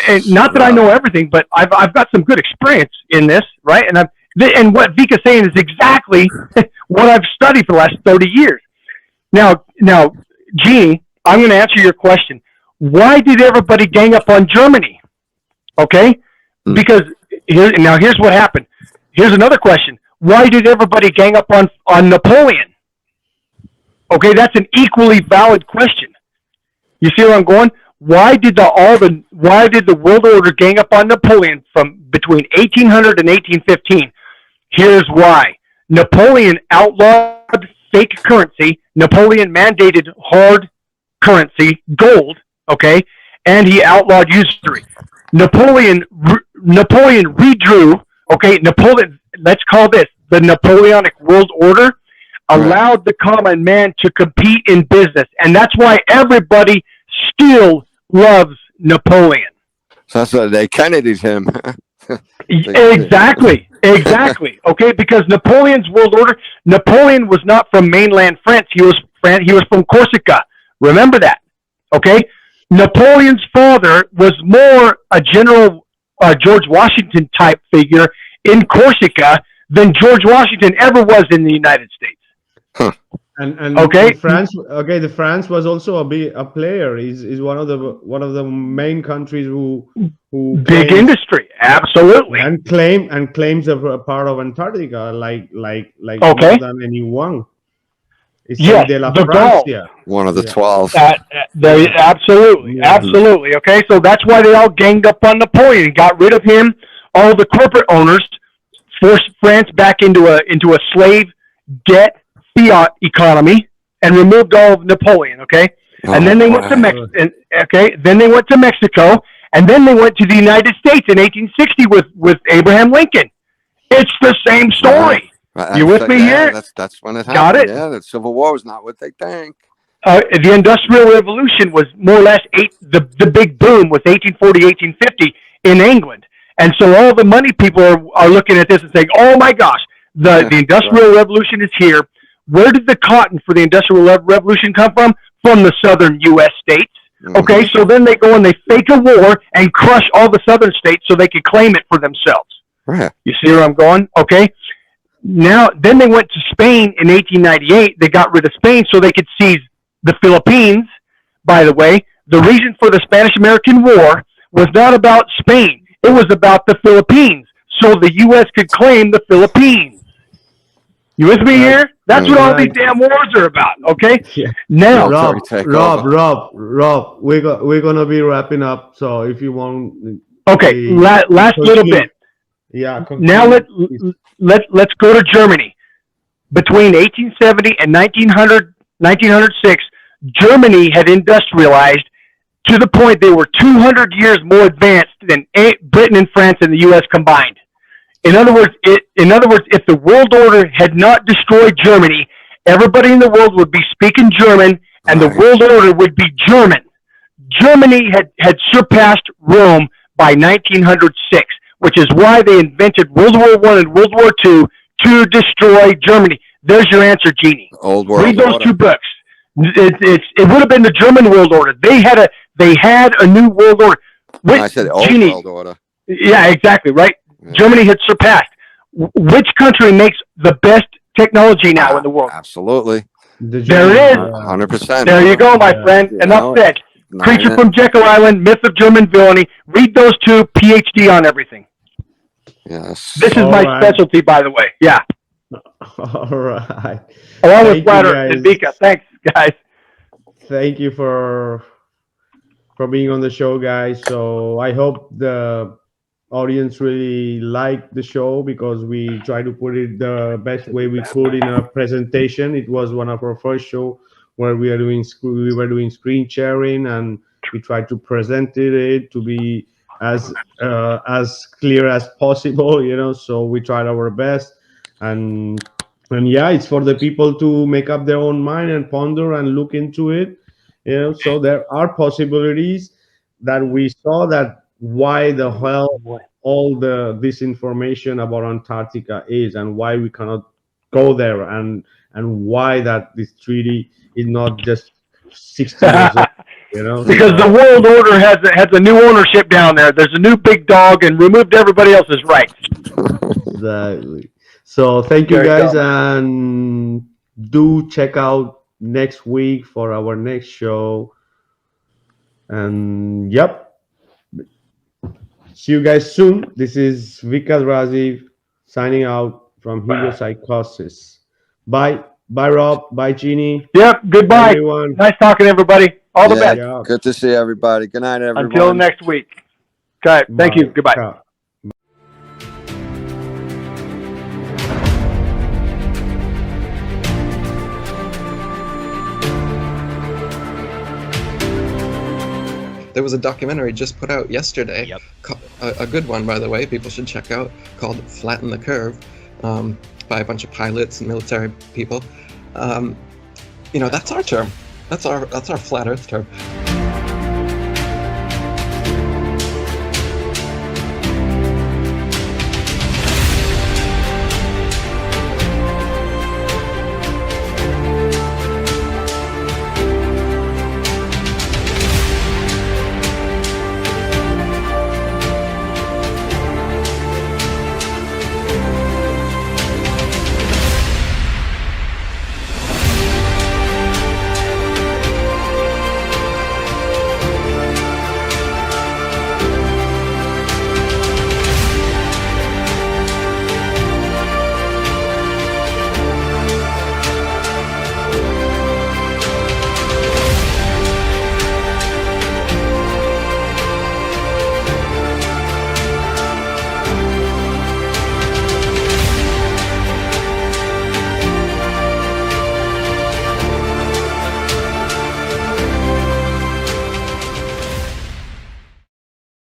and not that I know everything, but I've got some good experience in this, right? And what Vika's saying is exactly what I've studied for the last 30 years. Now, Jeannie, I'm going to answer your question. Why did everybody gang up on Germany? Okay? Because here's what happened. Here's another question. Why did everybody gang up on Napoleon? Okay, that's an equally valid question. You see where I'm going? Why did the world order gang up on Napoleon from between 1800 and 1815? Here's why. Napoleon outlawed fake currency. Napoleon mandated hard currency, gold, okay? And he outlawed usury. Napoleon redrew, okay? Let's call this the Napoleonic world order, allowed the common man to compete in business. And that's why everybody still loves Napoleon. So that's why they Kennedy'd him. Exactly. Okay, because Napoleon's world order. Napoleon was not from mainland France. He was from Corsica. Remember that. Okay. Napoleon's father was more a General George Washington type figure in Corsica than George Washington ever was in the United States. Huh. And okay, France. Okay, the France was also a player. Is one of the main countries who big industry, absolutely, and claims a part of Antarctica, like more than anyone. It's yes, de la the Francia. One of the 12. Absolutely. Okay, so that's why they all ganged up on Napoleon, got rid of him. All the corporate owners forced France back into a slave debt fiat economy and removed all of Napoleon. Okay, and then they went to Mexico. Okay, then they went to Mexico And then they went to the United States in 1860 with Abraham Lincoln. It's the same story. Right. You with me here? That's when it happened. Got it? Yeah, the Civil War was not what they think. The Industrial Revolution was more or less the big boom was 1840, 1850 in England. And so all the money people are looking at this and saying, oh my gosh, the Industrial Revolution is here. Where did the cotton for the Industrial Revolution come from? From the southern U.S. states. Okay, so then they go and they fake a war and crush all the southern states so they could claim it for themselves. Right. You see where I'm going? Okay. Now, then they went to Spain in 1898. They got rid of Spain so they could seize the Philippines. By the way, the reason for the Spanish-American War was not about Spain. It was about the Philippines, so the U.S. could claim the Philippines. You with me here? That's what all these damn wars are about, okay? Yeah. Now, Rob, we're gonna be wrapping up. So if you want, okay, last little bit. Yeah. Now let's go to Germany. Between 1870 and 1906, Germany had industrialized to the point they were 200 years more advanced than Britain and France and the U.S. combined. In other words, if the world order had not destroyed Germany, everybody in the world would be speaking German, and the world order would be German. Germany had surpassed Rome by 1906, which is why they invented World War I and World War II to destroy Germany. There's your answer, Jeannie. Old World Read those Order. 2 books. It would have been the German world order. They had a new world order. I said old Jeannie, world order. Yeah, exactly, right? Yeah. Germany had surpassed. Which country makes the best technology now in the world? Absolutely. There it is. 100%. There you go, my friend. You Enough know, said. Creature from Jekyll Island, Myth of German Villainy. Read those 2, PhD on everything. Yes. This is my specialty, by the way. Yeah. All right. Along with Thank you, Flatter guys. and Vika. Thanks, guys. Thank you for being on the show, guys. So I hope the audience really liked the show because we try to put it the best way we could in a presentation. It was one of our first show where we were doing screen sharing, and we tried to present it to be as clear as possible, you know. So we tried our best, and yeah, it's for the people to make up their own mind and ponder and look into it, you know. So there are possibilities that we saw that why the hell all this information about Antarctica is, and why we cannot go there, and why that this treaty is not just 60 years old, you know. Because the world order has a new ownership down there. There's a new big dog and removed everybody else's rights. Exactly. So thank you, There you guys, go. and do check out next week for our next show. And yep, see you guys soon. This is Vikas Raziv signing out from Heliopsychosis. Bye. Bye, Rob. Bye, Jeannie. Yep, goodbye. Everyone. Nice talking to everybody. All the best. Yeah. Good to see everybody. Good night, everyone. Until next week. Okay, thank you. Goodbye. Ciao. There was a documentary just put out yesterday, a good one, by the way, people should check out, called Flatten the Curve, by a bunch of pilots and military people. You know, that's our term. That's our flat Earth term.